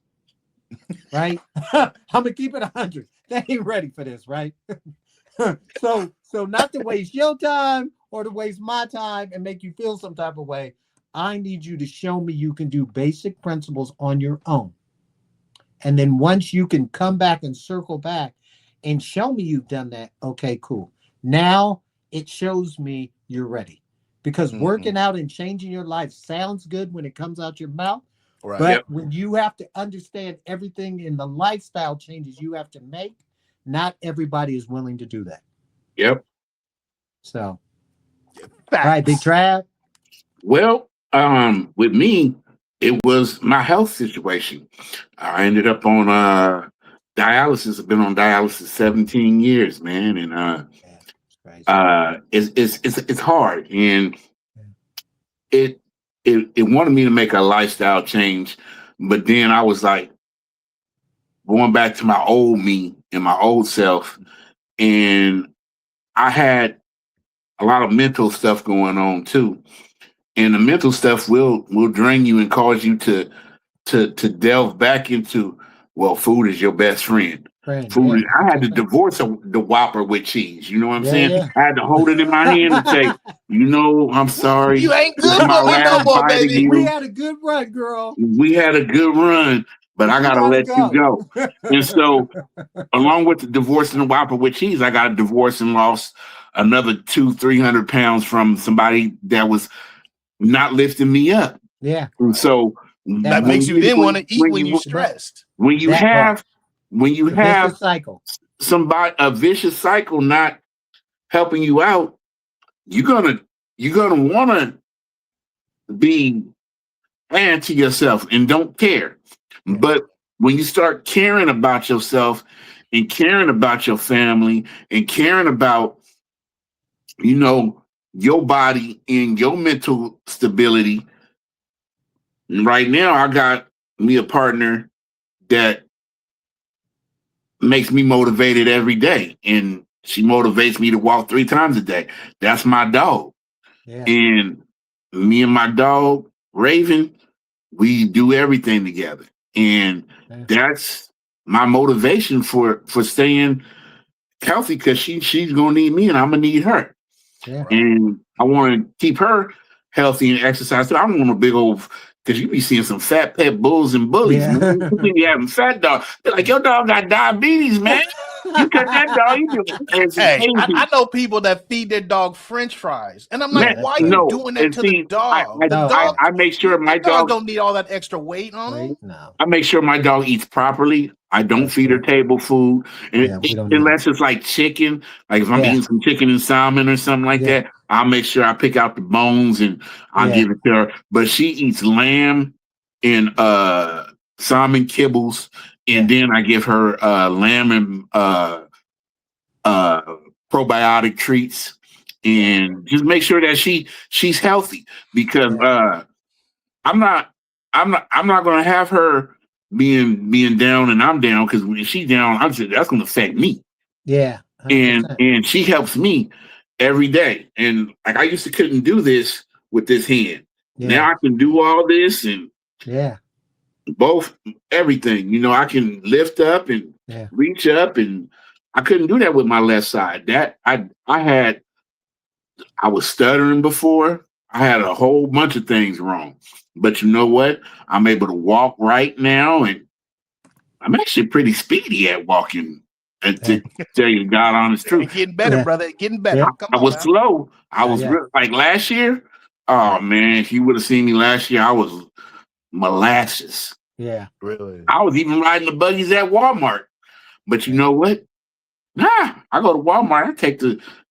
Right? I'm gonna keep it 100. They ain't ready for this, right? so not to waste your time or to waste my time and make you feel some type of way. I need you to show me you can do basic principles on your own. And then once you can come back and circle back and show me you've done that, okay, cool. Now it shows me you're ready. Because working out and changing your life sounds good when it comes out your mouth. Right. But when you have to understand everything in the lifestyle changes you have to make, not everybody is willing to do that. Yep. So, Facts. all right, Big Trav. Well, with me, it was my health situation. I ended up on dialysis. I've been on dialysis 17 years, man, and it's hard, and it wanted me to make a lifestyle change, but then I was like going back to my old me and my old self, and I had a lot of mental stuff going on too. And the mental stuff will drain you and cause you to delve back into, well, food is your best friend. Food. I had to divorce the Whopper with cheese. You know what I'm saying? Yeah. I had to hold it in my hand and say, I'm sorry. You ain't good my for me no last more, bite of baby. you. We had a good run, girl. We had a good run, but I gotta let you go. And so, along with the divorce and the Whopper with cheese, I got a divorce and lost another 200-300 pounds from somebody that was not lifting me up. Yeah. And so that makes you then want to eat when you're stressed. When you have vicious cycle, somebody a vicious cycle not helping you out, you're gonna want to be to yourself and don't care. Yeah. But when you start caring about yourself and caring about your family and caring about your body and your mental stability. Right now, I got me a partner that makes me motivated every day, and she motivates me to walk 3 times a day. That's my dog. Yeah. And me and my dog, Raven, we do everything together. And that's my motivation for staying healthy, because she's going to need me and I'm going to need her. Yeah. And I want to keep her healthy and exercise. So I don't want a big old, because you be seeing some fat pet bulls and bullies. Yeah. You be having fat dogs. They're like, your dog got diabetes, man. You cut that dog. Hey, I know people that feed their dog French fries. And I'm like, why are you doing that to the dog? I make sure my dog don't need all that extra weight on him. No. I make sure my dog eats properly. I don't feed her table food, unless it's like chicken. Like if I'm eating some chicken and salmon or something like that, I'll make sure I pick out the bones and I'll give it to her. But she eats lamb and salmon kibbles, and then I give her lamb and probiotic treats, and just make sure that she's healthy, because I'm not going to have her being down and I'm down, because when she's down, that's going to affect me. Yeah. 100%. And she helps me every day. And like I used to couldn't do this with this hand. Yeah. Now I can do all this and both everything. I can lift up and reach up, and I couldn't do that with my left side. That I was stuttering before. I had a whole bunch of things wrong. But you know what? I'm able to walk right now, and I'm actually pretty speedy at walking. And to tell you the God honest truth, getting better, brother. Getting better. Yeah. I was slow. I was like last year. Oh man, if you would have seen me last year, I was molasses. Yeah, really. I was even riding the buggies at Walmart. But you know what? I go to Walmart. I take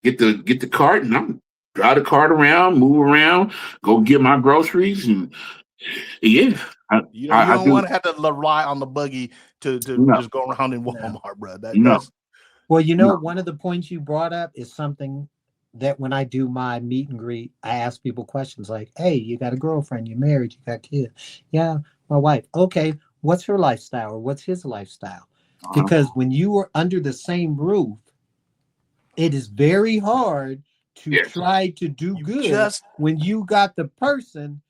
get the cart, and I'm drive the cart around, move around, go get my groceries, and you don't want to have to rely on the buggy to just go around in Walmart, bro. Well, one of the points you brought up is something that when I do my meet and greet, I ask people questions like, hey, you got a girlfriend, you're married, you got kids. Yeah, my wife. Okay, what's her lifestyle or what's his lifestyle? Uh-huh. Because when you are under the same roof, it is very hard to Yes. try to do You good just when you got the person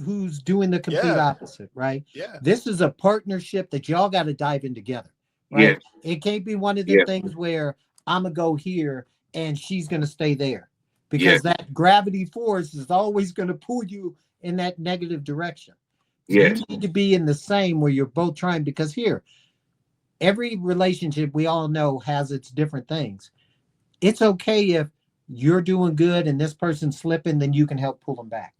who's doing the complete Yeah. opposite, right? yeah. This is a partnership that y'all got to dive in together, right? Yes. It can't be one of the Yes. things where I'm gonna go here and she's gonna stay there, because Yes. that gravity force is always gonna pull you in that negative direction. Yes. You need to be in the same where you're both trying, because here, every relationship we all know has its different things. It's okay if you're doing good and this person's slipping, then you can help pull them back.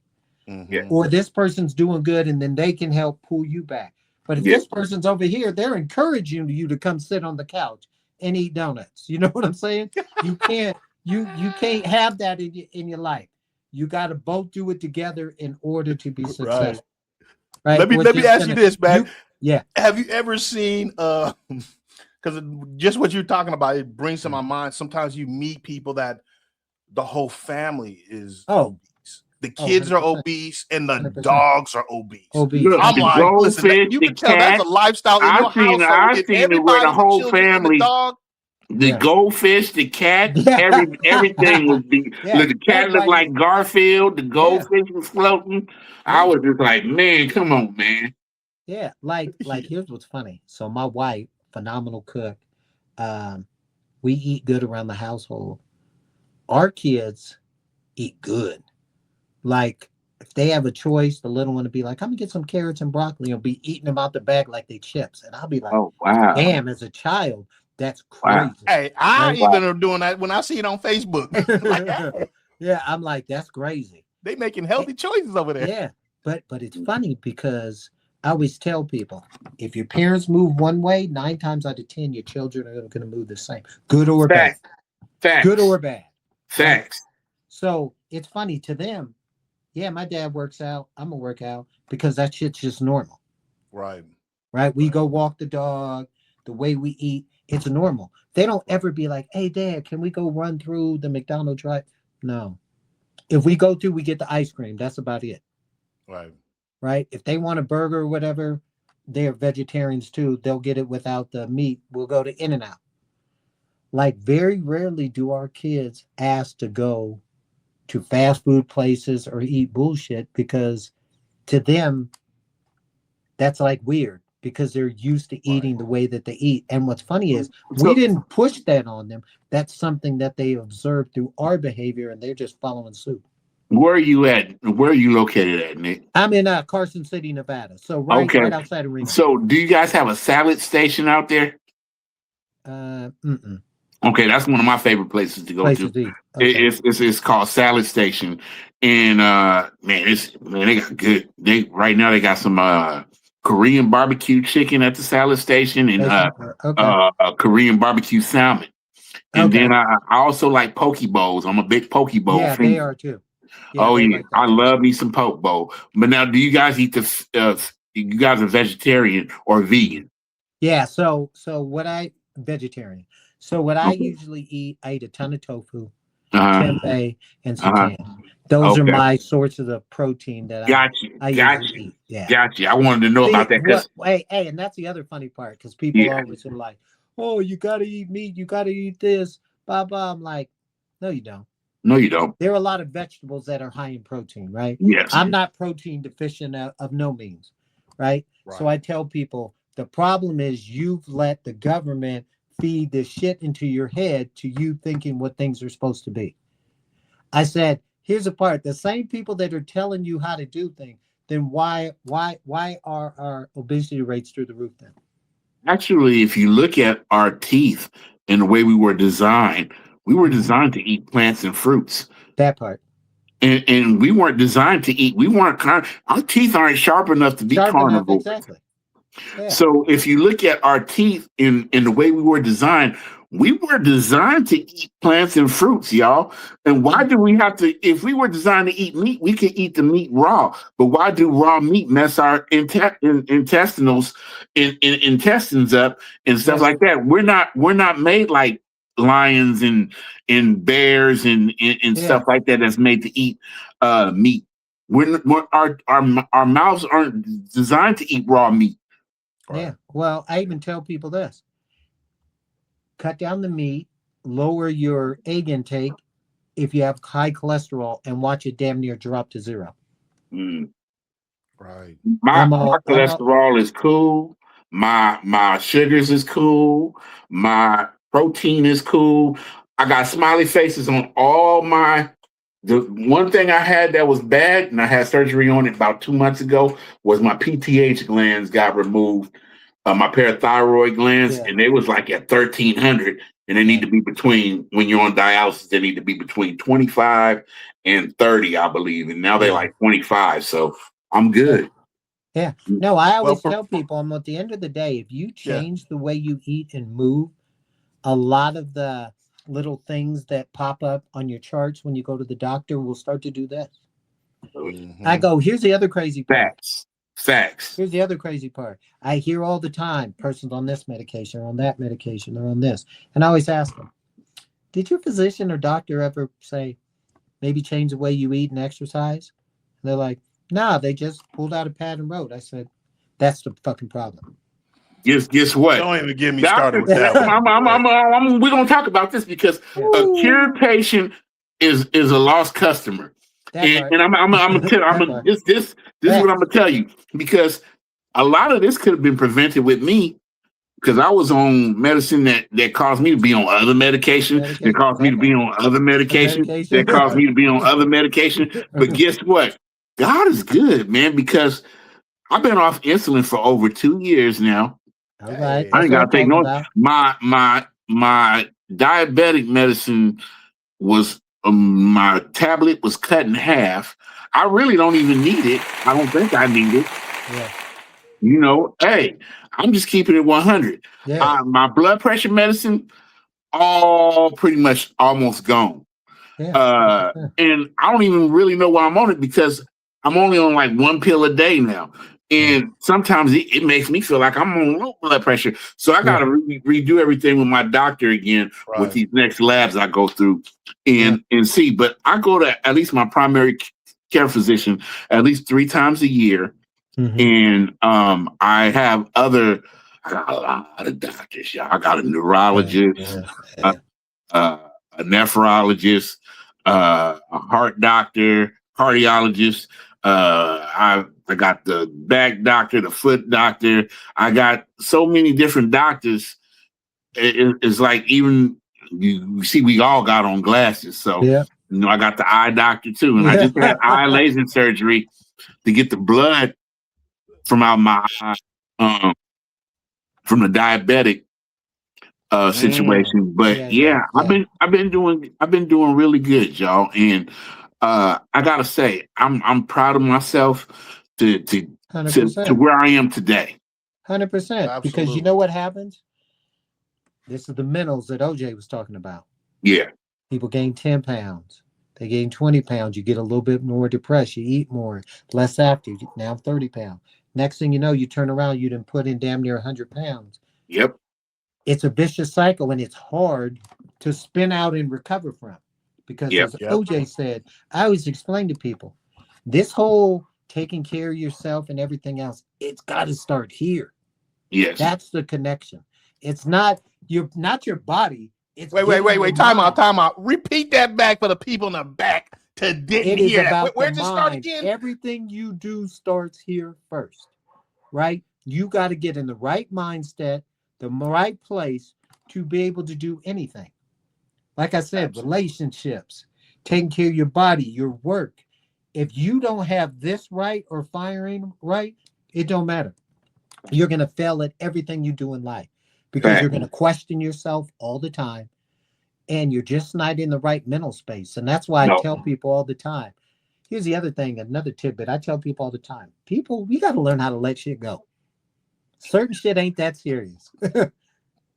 Mhm. Or this person's doing good and then they can help pull you back. But if Yeah. this person's over here, they're encouraging you to come sit on the couch and eat donuts. You know what I'm saying? You can't you can't have that in your life. You got to both do it together in order to be successful. Right? Let me Or let me just ask you gonna- this, man. yeah. Have you ever seen because just what you're talking about, it brings to my mind. Sometimes you meet people that the whole family is Oh. obese. The kids are 100%. obese and the 100%. dogs are obese. Obese. Look, I'm the like, listen, goldfish, you the can tell that's cat. a lifestyle in your I've seen household. If it where the everybody, the whole children and the family, dog, the Yeah. goldfish, the cat, Yeah. everything was big. Yeah. Look, the cat looked Everybody- like Garfield. The goldfish was floating. I Yeah. was just like, man, come on, man. Yeah, like here's what's funny. So my wife, phenomenal cook. We eat good around the household. Our kids eat good. Like if they have a choice, the little one will be like, "I'm gonna get some carrots and broccoli," and be eating them out the bag like they chips, and I'll be like, Oh wow, "Damn!" As a child, that's Wow. crazy. hey, I Right. even am doing that when I see it on Facebook. Like, hey, Yeah, I'm like, that's crazy. they making healthy choices over there. Yeah, but it's funny because I always tell people, if your parents move one way, 9 times out of 10, your children are going to move the same, good or bad. facts, facts, Good or bad. facts. So it's funny to them. Yeah, my dad works out. I'm gonna work out because that shit's just normal, Right. right? We go walk the dog. The way we eat, it's normal. They don't ever be like, "Hey, Dad, can we go run through the McDonald's drive?" No. If we go through, we get the ice cream. That's about it. Right. Right? If they want a burger or whatever, they're vegetarians too. They'll get it without the meat. We'll go to In-N-Out. Like very rarely do our kids ask to go to fast food places or eat bullshit, because to them, that's like weird because they're used to eating the way that they eat. And what's funny is we didn't push that on them. That's something that they observed through our behavior and they're just following suit. Where are you at? Where are you located at, Nick? I'm in Carson City, Nevada. So right outside of Reno. So do you guys have a salad station out there? Mm-mm. Okay, that's one of my favorite places to go Places to. to eat. Okay. It's called Salad Station, and man, they got good. Right now they got some Korean barbecue chicken at the Salad Station, and Okay. Korean barbecue salmon. And Okay. then I also like poke bowls. I'm a big poke bowl Yeah, fan. they are too. Oh they yeah, like that I too. love me some poke bowl. But now, do you guys eat you guys are vegetarian or vegan? Yeah. So vegetariarian. So what I Okay. usually eat, I eat a ton of tofu, Uh-huh. tempeh, and seitan. Those are Okay. my sources of protein that Got I you. usually eat. Yeah. Got you. I wanted to know See, about that because hey, and that's the other funny part, because people Yeah. always are like, "Oh, you gotta eat meat, you gotta eat this, blah blah." I'm like, no, you don't. no, you don't. There are a lot of vegetables that are high in protein, right? Yes. I'm not protein deficient of no means, right? So I tell people the problem is you've let the government feed this shit into your head to you thinking what things are supposed to be. I said, here's the part: the same people that are telling you how to do things, then why are our obesity rates through the roof then? Actually, if you look at our teeth and the way we were designed to eat plants and fruits. That part. And we weren't designed to eat. We weren't our teeth aren't sharp enough to be carnivores. Exactly. Yeah. So if you look at our teeth in the way we were designed to eat plants and fruits, y'all. And why do we have to, if we were designed to eat meat, we could eat the meat raw. But why do raw meat mess our intestines up and stuff like that? We're not made like lions and bears and stuff like that that's made to eat meat. Our mouths aren't designed to eat raw meat. Yeah. Well, I even tell people this: cut down the meat, lower your egg intake if you have high cholesterol, and watch it damn near drop to zero. Mm. Right. My I'm my all, I'm all, cholesterol is cool. My sugars is cool. My protein is cool. I got smiley faces on all my. The one thing I had that was bad, and I had surgery on it about 2 months ago, was my PTH glands got removed. My parathyroid glands, Yeah. and they was like at 1,300, and they need to be between, when you're on dialysis, they need to be between 25 and 30, I believe, and now they're Yeah. like 25. So I'm good. Yeah. No, I always for- tell people, at the end of the day, if you Yeah. change the way you eat and move, a lot of the little things that pop up on your charts when you go to the doctor will start to do this. Mhm. I go, here's the other crazy part. Facts. Here's the other crazy part. I hear all the time, person's on this medication or on that medication or on this. And I always ask them, did your physician or doctor ever say, maybe change the way you eat and exercise? And they're like, nah, they just pulled out a pad and wrote. I said, that's the fucking problem. Guess what? Don't even get me started with Doctors, that. we're gonna talk about this because a cured patient is a lost customer. And I'm gonna tell this is what I'm gonna tell you, because a lot of this could have been prevented with me, because I was on medicine that caused me to be on other medication, that caused me to be on other medication, that caused me to be on other medication. But guess what? God is good, man, because I've been off insulin for over 2 years now. All right. I ain't gotta take no. My diabetic medicine was my tablet was cut in half. I really don't even need it. I don't think I need it. Yeah. You know, hey, I'm just keeping it 100. Yeah. My blood pressure medicine, all pretty much almost gone. Yeah. And I don't even really know why I'm on it, because I'm only on like 1 pill a day now. And sometimes it makes me feel like I'm on low blood pressure. So I got to redo everything with my doctor again with these next labs I go through and see. But I go to at least my primary care physician at least 3 times a year. And I got a lot of doctors, y'all. I got a neurologist, a nephrologist, a heart doctor, cardiologist. I got the back doctor, the foot doctor. I got so many different doctors. It's like, even you see, we all got on glasses. So, I got the eye doctor too. And I just had eye laser surgery to get the blood from out my eye, from the diabetic situation. But I've been doing really good, y'all. And I gotta say, I'm proud of myself to where I am today. 100%. Because you know what happens? This is the minerals that OJ was talking about. Yeah. People gain 10 pounds. They gain 20 pounds. You get a little bit more depressed. You eat more, less active. Now 30 pounds. Next thing you know, you turn around, you done put in damn near 100 pounds. Yep. It's a vicious cycle, and it's hard to spin out and recover from. Because as OJ said, I always explain to people, this whole taking care of yourself and everything else, it's got to start here. Yes. That's the connection. It's not your body. It's wait. Time out. Repeat that back for the people in the back to didn't hear that. Where'd it start again? Everything you do starts here first, right? You got to get in the right mindset, the right place to be able to do anything. Like I said, relationships, taking care of your body, your work. If you don't have this right or firing right, it don't matter. You're going to fail at everything you do in life, because you're going to question yourself all the time, and you're just not in the right mental space. And that's why I tell people all the time. Here's the other thing, another tidbit. I tell people all the time, people, we got to learn how to let shit go. Certain shit ain't that serious.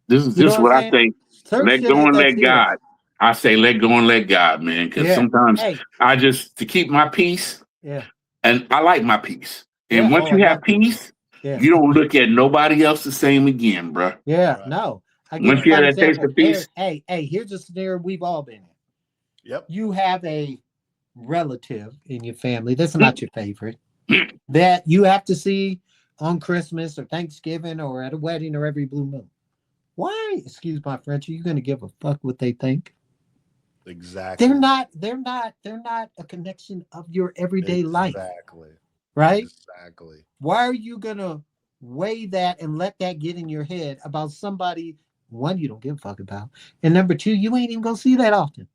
This is what I say. Let go and let God. I say let go and let God, man. Because sometimes I just, to keep my peace. Yeah. And I like my peace. And once you have peace, you don't look at nobody else the same again, bro. Yeah, no. Once you have that taste of peace. Hey, here's a scenario we've all been in. Yep. You have a relative in your family that's not your favorite, that you have to see on Christmas or Thanksgiving or at a wedding or every blue moon. Why, excuse my French, are you going to give a fuck what they think? Exactly. They're not a connection of your everyday life, Exactly. right? Exactly. Why are you going to weigh that and let that get in your head about somebody, one, you don't give a fuck about, and number two, you ain't even going to see that often.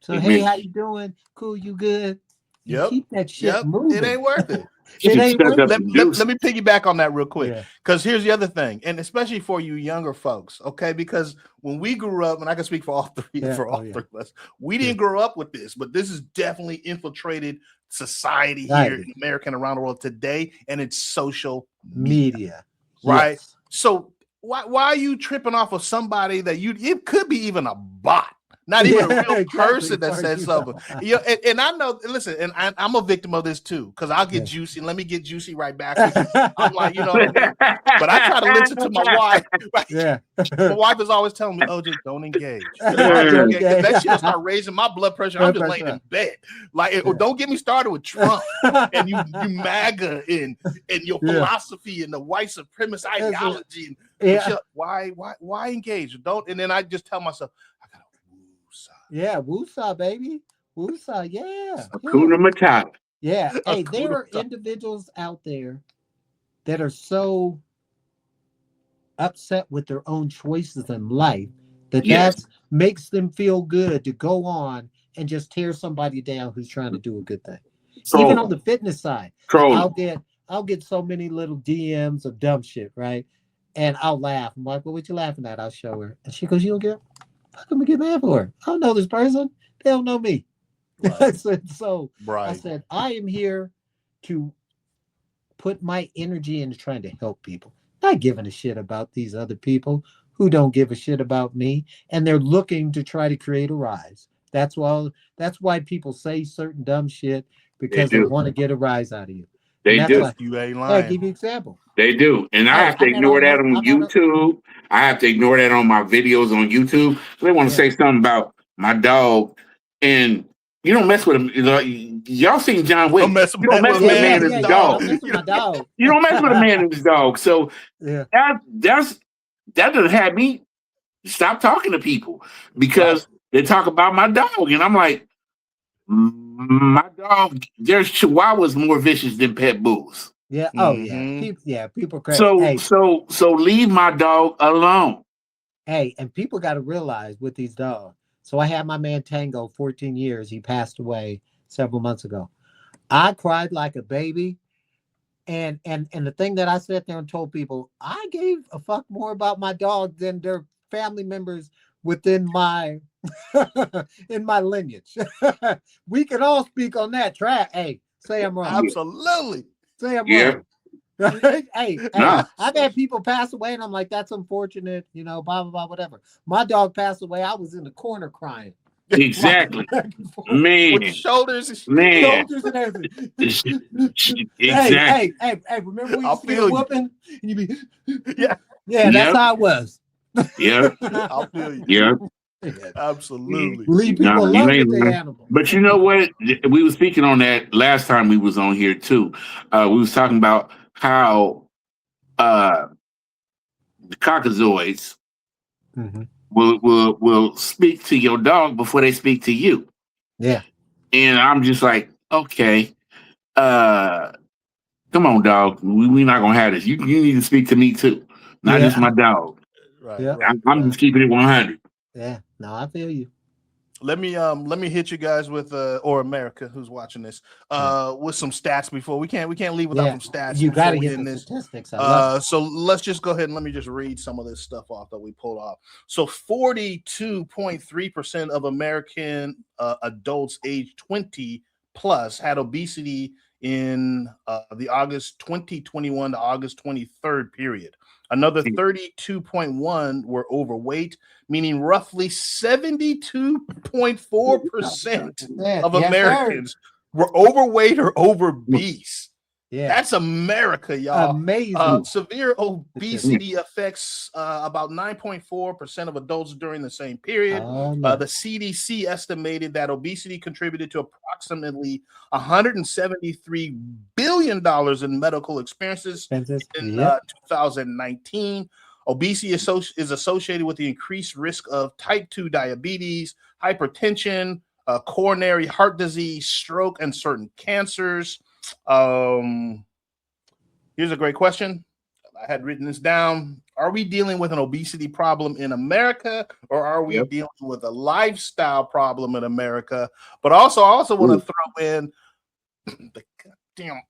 So, hey, how you doing? Cool, you good? You Yep. keep that shit It moving. ain't worth it. It ain't worth it. Let me piggyback on that real quick. Yeah. Because here's the other thing, and especially for you younger folks, okay? Because when we grew up, and I can speak for all three Yeah. three of us, we didn't grow up with this, but this has definitely infiltrated society here Right. in America and around the world today, and it's social Media. right? Yes. So why are you tripping off of somebody that it could be even a bot? Not even a real person that says something. You know, and I know, listen, and I'm a victim of this too, because I'll get juicy. Let me get juicy right back with you. I'm like, you know what I mean? But I try to listen to my wife. Right? Yeah. My wife is always telling me, OJ, don't engage. Don't engage. That shit'll start raising my blood pressure. I'm just laying in bed. Like, don't get me started with Trump and you MAGA and your philosophy and the white supremacist ideology. And why engage? Don't. And then I just tell myself, yeah, woosah, baby. Woosah, yeah. Hakuna Matata. Yeah. Hey, there are individuals out there that are so upset with their own choices in life that makes them feel good to go on and just tear somebody down who's trying to do a good thing. Even on the fitness side, I'll get so many little DMs of dumb shit, right? And I'll laugh. I'm like, well, what you laughing at? I'll show her. And she goes, you don't get how come I get mad for her? I don't know this person. They don't know me. Right. I said, I said, I am here to put my energy into trying to help people. Not giving a shit about these other people who don't give a shit about me. And they're looking to try to create a rise. That's why people say certain dumb shit, because they want to get a rise out of you. They do. Like, you ain't lying. Hey, give you an example. They do. And I have to ignore that on YouTube. I have to ignore that on my videos on YouTube. So they want to say something about my dog. And you don't mess with him. Y'all seen John Wick. You don't mess with a man and his dog. You don't mess with a man and his dog. So that doesn't have me stop talking to people because they talk about my dog. And I'm like, my dog, there's Chihuahuas more vicious than pit bulls. Yeah. Oh, people crazy. So leave my dog alone. Hey, and people got to realize with these dogs. So I had my man Tango 14 years. He passed away several months ago. I cried like a baby. And the thing that I sat there and told people, I gave a fuck more about my dog than their family members within my in my lineage. We can all speak on that track. Hey, say I'm wrong. Absolutely. Say I'm wrong. Hey, I've had people pass away, and I'm like, that's unfortunate, blah, blah, blah, whatever. My dog passed away. I was in the corner crying. Exactly. Man. With shoulders. Man. Shoulders and everything. Exactly. Hey, remember when you used to get a whooping? And you be, yeah, that's how it was. Yeah. I'll feel you. Yeah. Absolutely. Leave people alone with the animal. But you know what? We were speaking on that last time we was on here too. We was talking about how the cockazoids will speak to your dog before they speak to you. Yeah. And I'm just like, okay, come on, dog. We're not gonna have this. You need to speak to me too, not just my dog. Right. Yeah. I'm just keeping it 100. Yeah. No, I feel you. Let me hit you guys with or America who's watching this with some stats before we can't leave without some stats. You gotta get the statistics. So let's just go ahead and let me just read some of this stuff off that we pulled off. So 42.3% of American adults age 20 plus had obesity in the August 2021 to August 23rd period. Another 32.1 were overweight, meaning roughly 72.4% of Americans were overweight or obese. Yeah. That's America, y'all. Amazing. Severe obesity affects about 9.4% of adults during the same period. Oh, The no. CDC estimated that obesity contributed to approximately $173 billion in medical expenses Expenses. in Yep. 2019. Obesity is associated with the increased risk of type 2 diabetes, hypertension, coronary heart disease, stroke, and certain cancers. Here's a great question. I had written this down. Are we dealing with an obesity problem in America, or are we dealing with a lifestyle problem in America? But also, I also want to throw in the goddamn,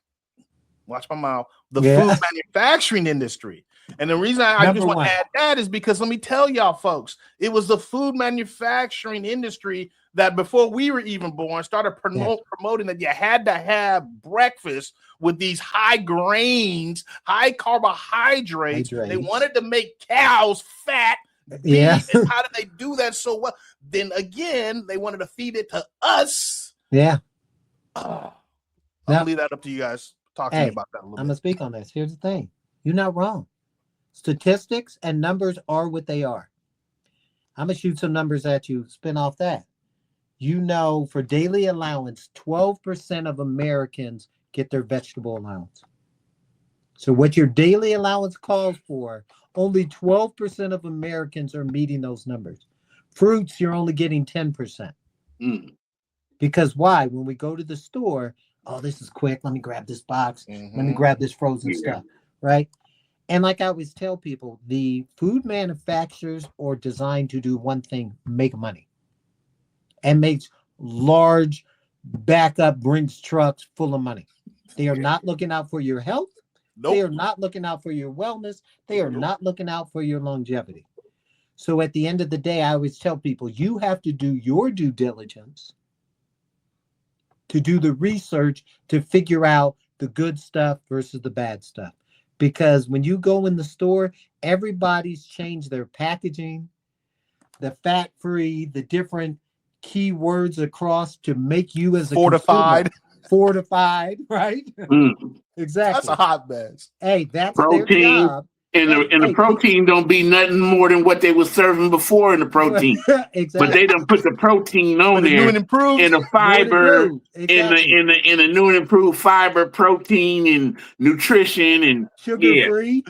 watch my mouth, the food manufacturing industry. And the reason I just want to add that is because let me tell y'all, folks, it was the food manufacturing industry that before we were even born started promoting that you had to have breakfast with these high grains, high carbohydrates. They wanted to make cows fat. Yeah. And how did they do that so well? Then again, they wanted to feed it to us. Yeah. I'll leave that up to you guys. Talk to me about that a little bit. I'm going to speak on this. Here's the thing. You're not wrong. Statistics and numbers are what they are. I'm going to shoot some numbers at you. Spin off that. You know, for daily allowance, 12% of Americans get their vegetable allowance. So what your daily allowance calls for, only 12% of Americans are meeting those numbers. Fruits, you're only getting 10%. Because why? When we go to the store, oh, this is quick. Let me grab this box. Let me grab this frozen stuff, right? And like I always tell people, the food manufacturers are designed to do one thing, make money. And makes large backup, brings trucks full of money. They are not looking out for your health. Nope. They are not looking out for your wellness. They are not looking out for your longevity. So at the end of the day, I always tell people, you have to do your due diligence to do the research to figure out the good stuff versus the bad stuff. Because when you go in the store, everybody's changed their packaging, the fat-free, the different keywords across to make you as a fortified, right? Exactly. That's a hot mess. Hey, that's protein. Their job. And the protein don't be nothing more than what they were serving before in the protein. Exactly. But they done put the protein on there and improved, in the fiber, exactly. in the new and improved fiber, protein and nutrition and sugar free.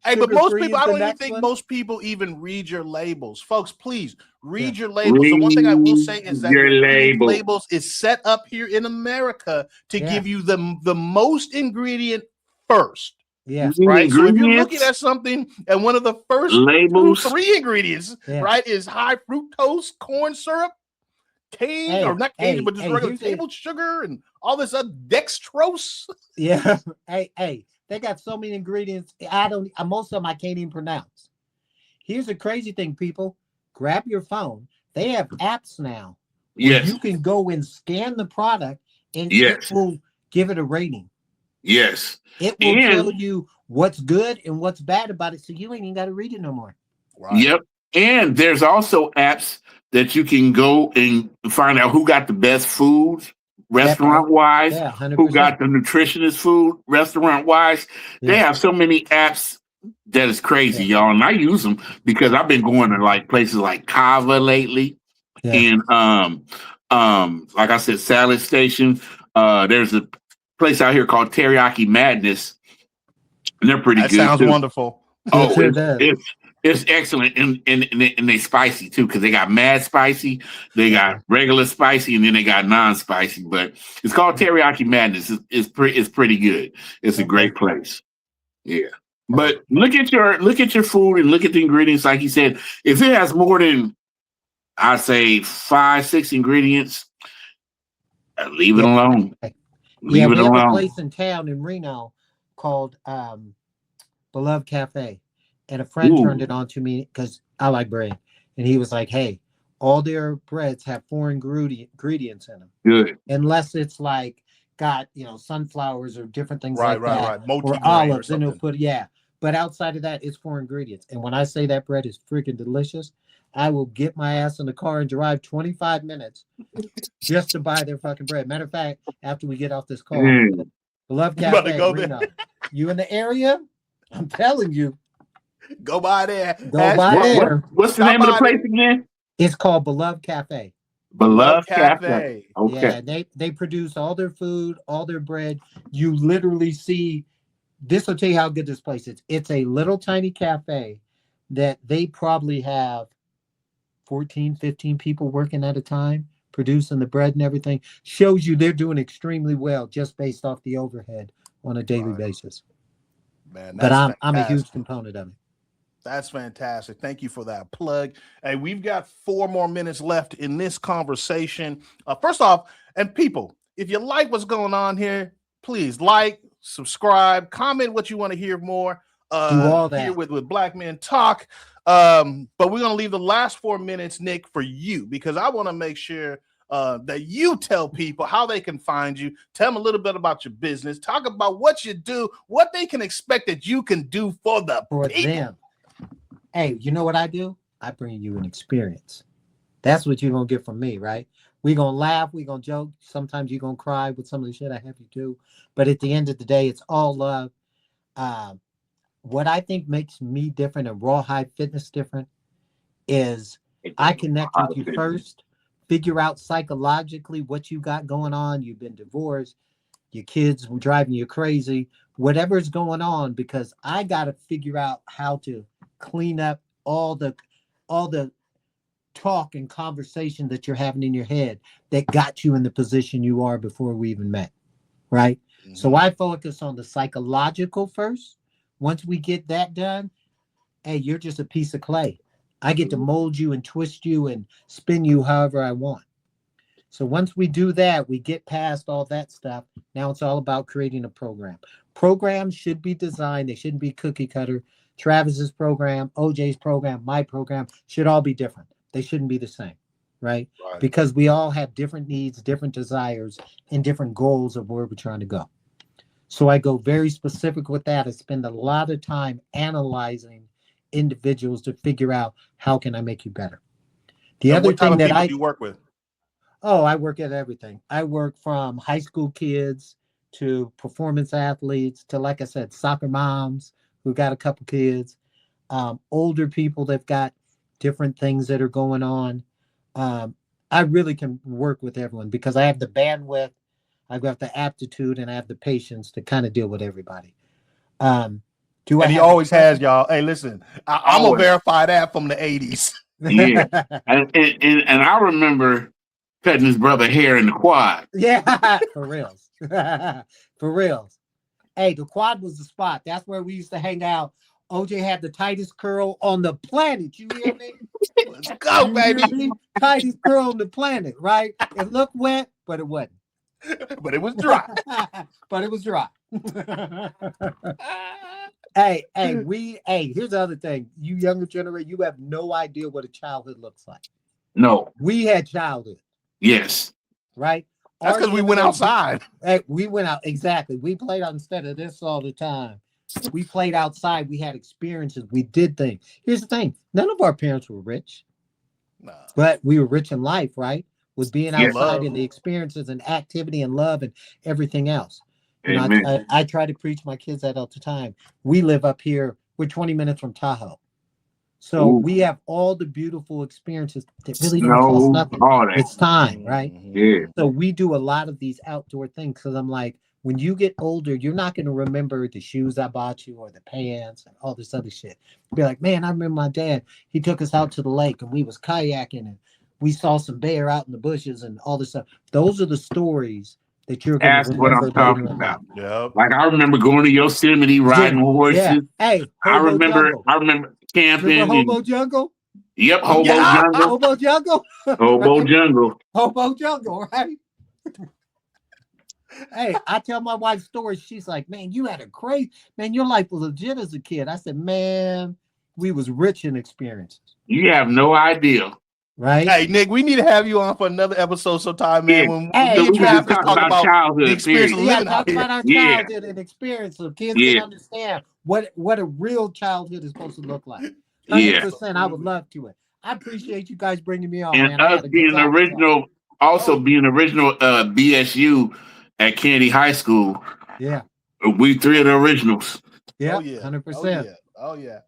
Hey, but most people, I don't even think most people even read your labels. Folks, please read your labels. So one thing I will say is that your labels is set up here in America to give you the most ingredient first. Yeah. Right. So if you're looking at something and one of the first labels, 3 ingredients, right, is high fructose corn syrup, cane or not cane, but just regular table sugar and all this other dextrose. Yeah. Hey. They got so many ingredients. Most of them I can't even pronounce. Here's the crazy thing, people. Grab your phone. They have apps now. Yes. You can go and scan the product and it will give it a rating. Yes. It will tell you what's good and what's bad about it. So you ain't even got to read it no more. Right. Yep. And there's also apps that you can go and find out who got the best foods. Restaurant wise, who got the nutritionist food, restaurant wise. They have so many apps that is crazy, y'all. And I use them because I've been going to like places like Kava lately. And like I said, Salad Station. There's a place out here called Teriyaki Madness. And they're pretty good. That sounds wonderful. Oh, it's excellent, and they spicy too because they got mad spicy, they got regular spicy, and then they got non-spicy. But it's called Teriyaki Madness. It's pretty good. It's a great place. Yeah, but look at your food and look at the ingredients. Like you said, if it has more than I say 5-6 ingredients, leave it alone. Leave it alone. We have a place in town in Reno called Beloved Cafe. And a friend turned it on to me because I like bread. And he was like, hey, all their breads have 4 ingredients in them. Good. Unless it's like got, sunflowers or different things like that. Right. Or olives. And they'll put, But outside of that, it's 4 ingredients. And when I say that bread is freaking delicious, I will get my ass in the car and drive 25 minutes just to buy their fucking bread. Matter of fact, after we get off this call, Beloved You about to Cafe, go Reno. there? You in the area? I'm telling you, Go by there. Go by there. What's the Stop name of the by place again? It's called Beloved Cafe. Beloved Cafe. Cafe. Okay. Yeah, they produce all their food, all their bread. You literally see. This will tell you how good this place is. It's a little tiny cafe that they probably have 14, 15 people working at a time, producing the bread and everything. Shows you they're doing extremely well just based off the overhead on a daily Right. basis. Man, But that's I'm a huge fantastic. component of it. That's fantastic. Thank you for that plug. Hey, we've got 4 more minutes left in this conversation. First off, and people, if you like what's going on here, please like, subscribe, comment what you want to hear more. Do all that. Here with Black Men Talk. But we're going to leave the last 4 minutes, Nick, for you, because I want to make sure that you tell people how they can find you. Tell them a little bit about your business. Talk about what you do, what they can expect that you can do for people. Them. Hey, you know what I do? I bring you an experience. That's what you're going to get from me, right? We're going to laugh. We're going to joke. Sometimes you're going to cry with some of the shit I have you do. But at the end of the day, it's all love. What I think makes me different and Rawhide Fitness different is I connect with you first, figure out psychologically what you got going on. You've been divorced. Your kids were driving you crazy. Whatever's going on, because I got to figure out how to clean up all the talk and conversation that you're having in your head that got you in the position you are before we even met, right? Mm-hmm. So I focus on the psychological first. Once we get that done, hey, you're just a piece of clay. I get to mold you and twist you and spin you however I want. So once we do that, we get past all that stuff. Now it's all about creating a program. Programs should be designed. They shouldn't be cookie cutter. Travis's program, OJ's program, my program should all be different. They shouldn't be the same, right? Because we all have different needs, different desires, and different goals of where we're trying to go. So I go very specific with that. I spend a lot of time analyzing individuals to figure out how can I make you better. The other thing that you work with? Oh, I work at everything. I work from high school kids to performance athletes to, like I said, soccer moms who got a couple kids, older people that've got different things that are going on. I really can work with everyone because I have the bandwidth, I've got the aptitude, and I have the patience to kind of deal with everybody. He always has, y'all. Hey, listen, I'm gonna verify that from the 80s. Yeah, and I remember cutting his brother hair in the quad. Yeah, for reals. For reals. Hey, the quad was the spot. That's where we used to hang out. OJ had the tightest curl on the planet. You hear me? Let's go, baby. Tightest curl on the planet, right? It looked wet, but it wasn't. But it was dry. But it was dry. Hey, here's the other thing. You younger generation, you have no idea what a childhood looks like. No. We had childhood. Yes. Right? That's because we went outside. Hey, we went out. Exactly. We played out instead of this all the time. We played outside. We had experiences. We did things. Here's the thing. None of our parents were rich. Nah. But we were rich in life, right? With being outside and the experiences and activity and love and everything else. You know, I try to preach my kids that all the time. We live up here. We're 20 minutes from Tahoe. So we have all the beautiful experiences that really don't cost nothing. It's time, right? Yeah. So we do a lot of these outdoor things because I'm like, when you get older, you're not going to remember the shoes I bought you or the pants and all this other shit. You'll be like, man, I remember my dad. He took us out to the lake and we was kayaking and we saw some bear out in the bushes and all this stuff. Those are the stories that you're going to remember. That's what I'm talking about. Yep. Like I remember going to Yosemite, riding horses. Yeah. Hey, I remember camping. Remember Hobo Jungle? Yep, Hobo Jungle. Hobo Jungle. Hobo right? Jungle. Hobo Jungle, right? Hey, I tell my wife stories. She's like, man, you had a crazy, man, your life was legit as a kid. I said, man, we was rich in experiences. You have no idea. Right? Hey, Nick, we need to have you on for another episode sometime, man. Yeah. When we can talk about childhood the experience of living talk about our childhood and experience so kids can understand what a real childhood is supposed to look like. 100%, I would love to it. I appreciate you guys bringing me on, and man. us being original, also being original BSU at Kennedy High School. Yeah. We three of the originals. Yeah. Oh yeah. 100%. Oh yeah.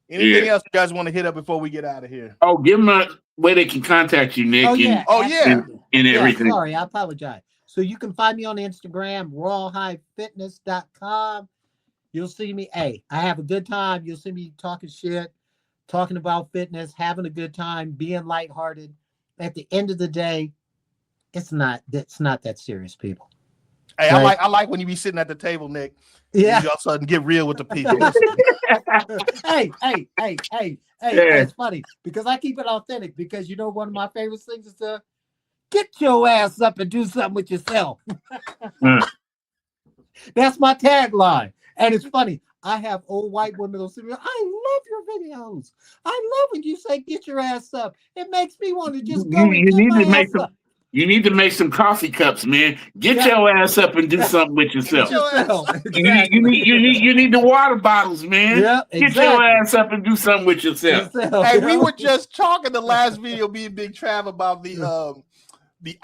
Anything Yeah. else you guys want to hit up before we get out of here? Oh, give them a way they can contact you, Nick, Oh yeah. Oh, yeah. absolutely. and Yeah, everything. sorry, I apologize. So you can find me on Instagram, rawhighfitness.com. You'll see me. Hey, I have a good time. You'll see me talking shit, talking about fitness, having a good time, being lighthearted. At the end of the day, it's not that serious, people. Hey, Right. I like when you be sitting at the table, Nick. Yeah. You all of a sudden get real with the people. hey, Yeah. it's funny because I keep it authentic because you know one of my favorite things is to get your ass up and do something with yourself. That's my tagline. And it's funny. I have old white women that'll say, I love your videos. I love when you say get your ass up. It makes me want to just go and get my ass up. You need to make some coffee cups, man. Get your ass up and do something with yourself. Exactly. You need the water bottles, man. Yeah, Get your ass up and do something with yourself. Hey, we were just talking the last video, me and Big Trav, about the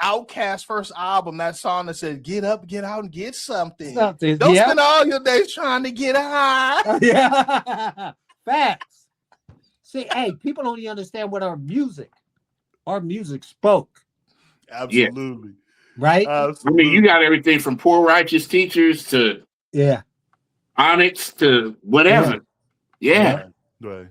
Outkast first album, that song that said, get up, get out, and get something. Don't spend all your days trying to get high. Yeah. Facts. See, hey, people don't even understand what our music spoke. Absolutely. Right? I mean, you got everything from Poor Righteous Teachers to Onyx to whatever. Yeah. Right.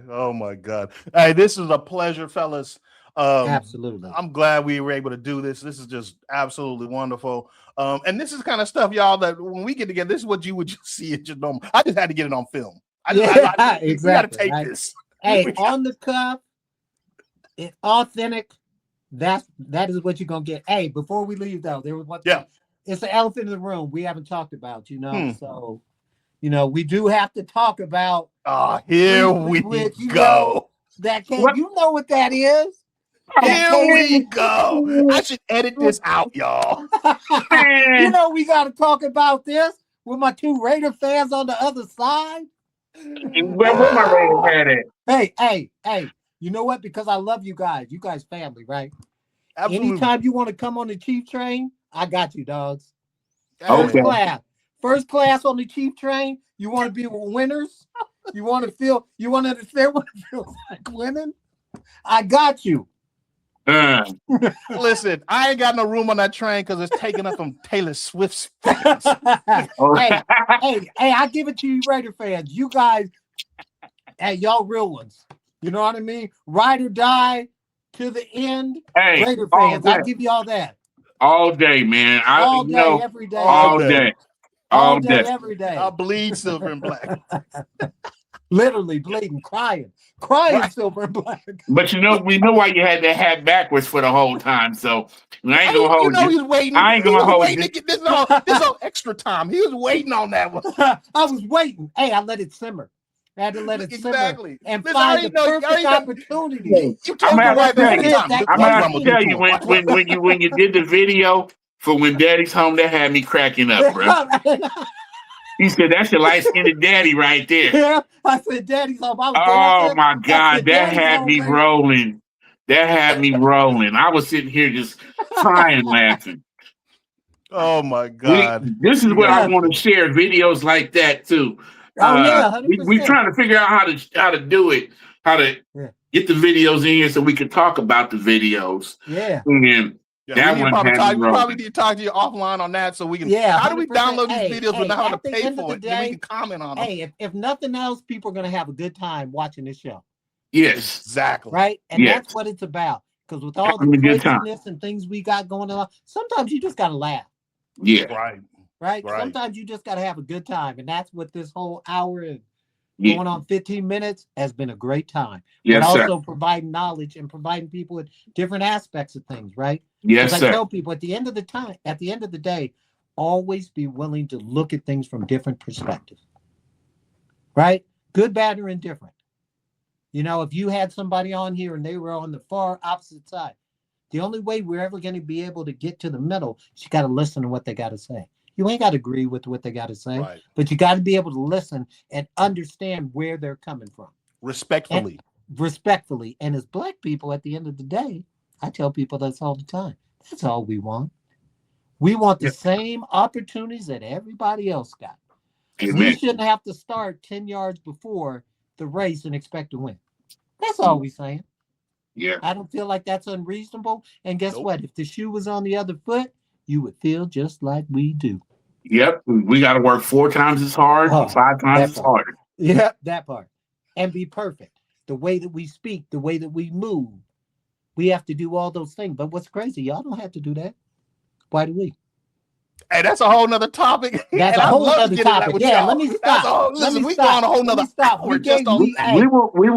Oh my God. Hey, this is a pleasure, fellas. Absolutely. I'm glad we were able to do this. This is just absolutely wonderful. And this is kind of stuff, y'all, that when we get together, this is what you would just see it just normal. I just had to get it on film. Exactly. We got to take this. Hey, on the cuff, it's authentic. That is what you're gonna get. Hey, before we leave though, there was one thing. It's the elephant in the room we haven't talked about, So, we do have to talk about. Here we go. That came. You know what that is? Here we go. I should edit this out, y'all. We got to talk about this with my two Raider fans on the other side. Where my Raider fan at? Hey. You know what? Because I love you guys. You guys family, right? Absolutely. Anytime you want to come on the Chief train, I got you, dogs. Okay. First class on the Chief train. You want to be with winners? You want to understand what it feels like winning? I got you. Listen, I ain't got no room on that train because it's taken up from Taylor Swift's fans. hey, I give it to you, Raider fans. You guys, hey, y'all real ones. You know what I mean? Ride or die to the end. Hey, Raider fans, I give you all that. All day, man. All day, every day. All day. All day, every day. I'll bleed silver and black. Literally bleeding, crying silver and black. But we know why you had that hat backwards for the whole time. So I ain't gonna hold you. He was waiting. I ain't gonna hold you. To get this on extra time. He was waiting on that one. I was waiting. Hey, I let it simmer. I had to let it simmer and Listen, find the perfect opportunity. You told me right I'm gonna have to tell you when you did the video for When Daddy's Home, that had me cracking up, bro. He said, that's your light-skinned daddy right there. Yeah, I said, Daddy's home. Oh, my God. That had me rolling. I was sitting here just crying, laughing. Oh, my God. This is what I want to share, videos like that, too. We're trying to figure out how to do it, how to get the videos in here so we can talk about the videos. Yeah. And that we probably need to talk to you offline on that so we can. Yeah. How do we download these videos without having to pay for it? Then we can comment on them. Hey, if nothing else, people are going to have a good time watching this show. Yes. Exactly. Right? And that's what it's about. Because with all the craziness and things we got going on, sometimes you just got to laugh. Yeah. Right? Sometimes you just got to have a good time. And that's what this whole hour and going on 15 minutes has been a great time. Yes, but also providing knowledge and providing people with different aspects of things, right? Yes, sir. I tell people at the end of the day, always be willing to look at things from different perspectives. Right? Good, bad, or indifferent. If you had somebody on here and they were on the far opposite side, the only way we're ever going to be able to get to the middle is you got to listen to what they got to say. You ain't got to agree with what they got to say, but you got to be able to listen and understand where they're coming from. Respectfully. And as Black people, at the end of the day, I tell people this all the time. That's all we want. We want the same opportunities that everybody else got. Amen. We shouldn't have to start 10 yards before the race and expect to win. That's all we're saying. Yeah. I don't feel like that's unreasonable. And guess Nope. what? If the shoe was on the other foot, you would feel just like we do. Yep. We got to work 4 times as hard, Oh, 5 times as that harder. Yeah, that part. And be perfect. The way that we speak, the way that we move. We have to do all those things. But what's crazy, y'all don't have to do that. Why do we? Hey, that's a whole nother topic. That's And a I whole love to other get into that topic. with Yeah, y'all. let me That's stop. a whole, Let listen, me we stop. go on a whole Let nother me stop. hour We just gave on we- that. hey, We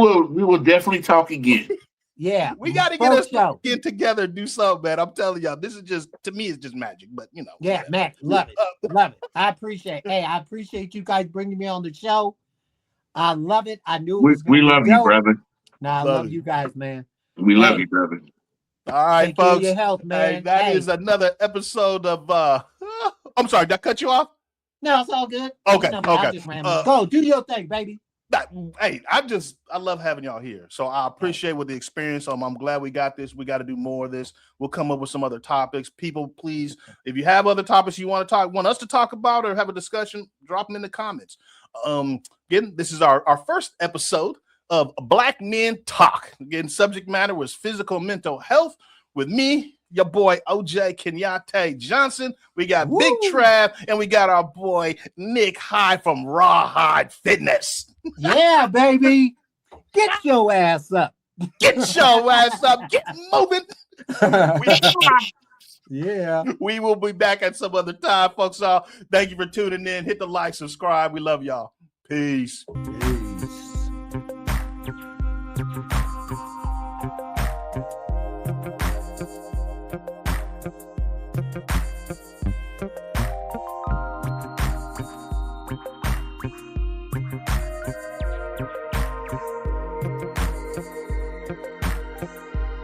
will definitely talk again. yeah. We got to get first us show. get together and do something, man. I'm telling y'all, this is just, to me, it's just magic. But, you know. Yeah, Matt, love it. Love it. I appreciate I appreciate you guys bringing me on the show. I love it. I knew it was We gonna be love you, dope. brother. Nah, I Love love you. you guys, man. We love Hey. you, brother. All right, Take care of folks. your health, Hey, man. that is another episode of I'm sorry, did I cut you off? No, it's all good. Okay, You know me, I okay. just rambling. Go do your thing, baby. Hey, I love having y'all here. So I appreciate what the experience. I'm glad we got this. We got to do more of this. We'll come up with some other topics. People, please, if you have other topics you want us to talk about or have a discussion, drop them in the comments. Again, this is our first episode of Black Men Talk. Again, subject matter was physical and mental health with me, your boy OJ Kenyatte Johnson. We got Woo. Big Trav, and we got our boy Nick High from Rawhide Fitness. Yeah, baby. Get your ass up. Get your ass up. Get moving. Yeah. We will be back at some other time, folks. Thank you for tuning in. Hit the like, subscribe. We love y'all. Peace. Peace.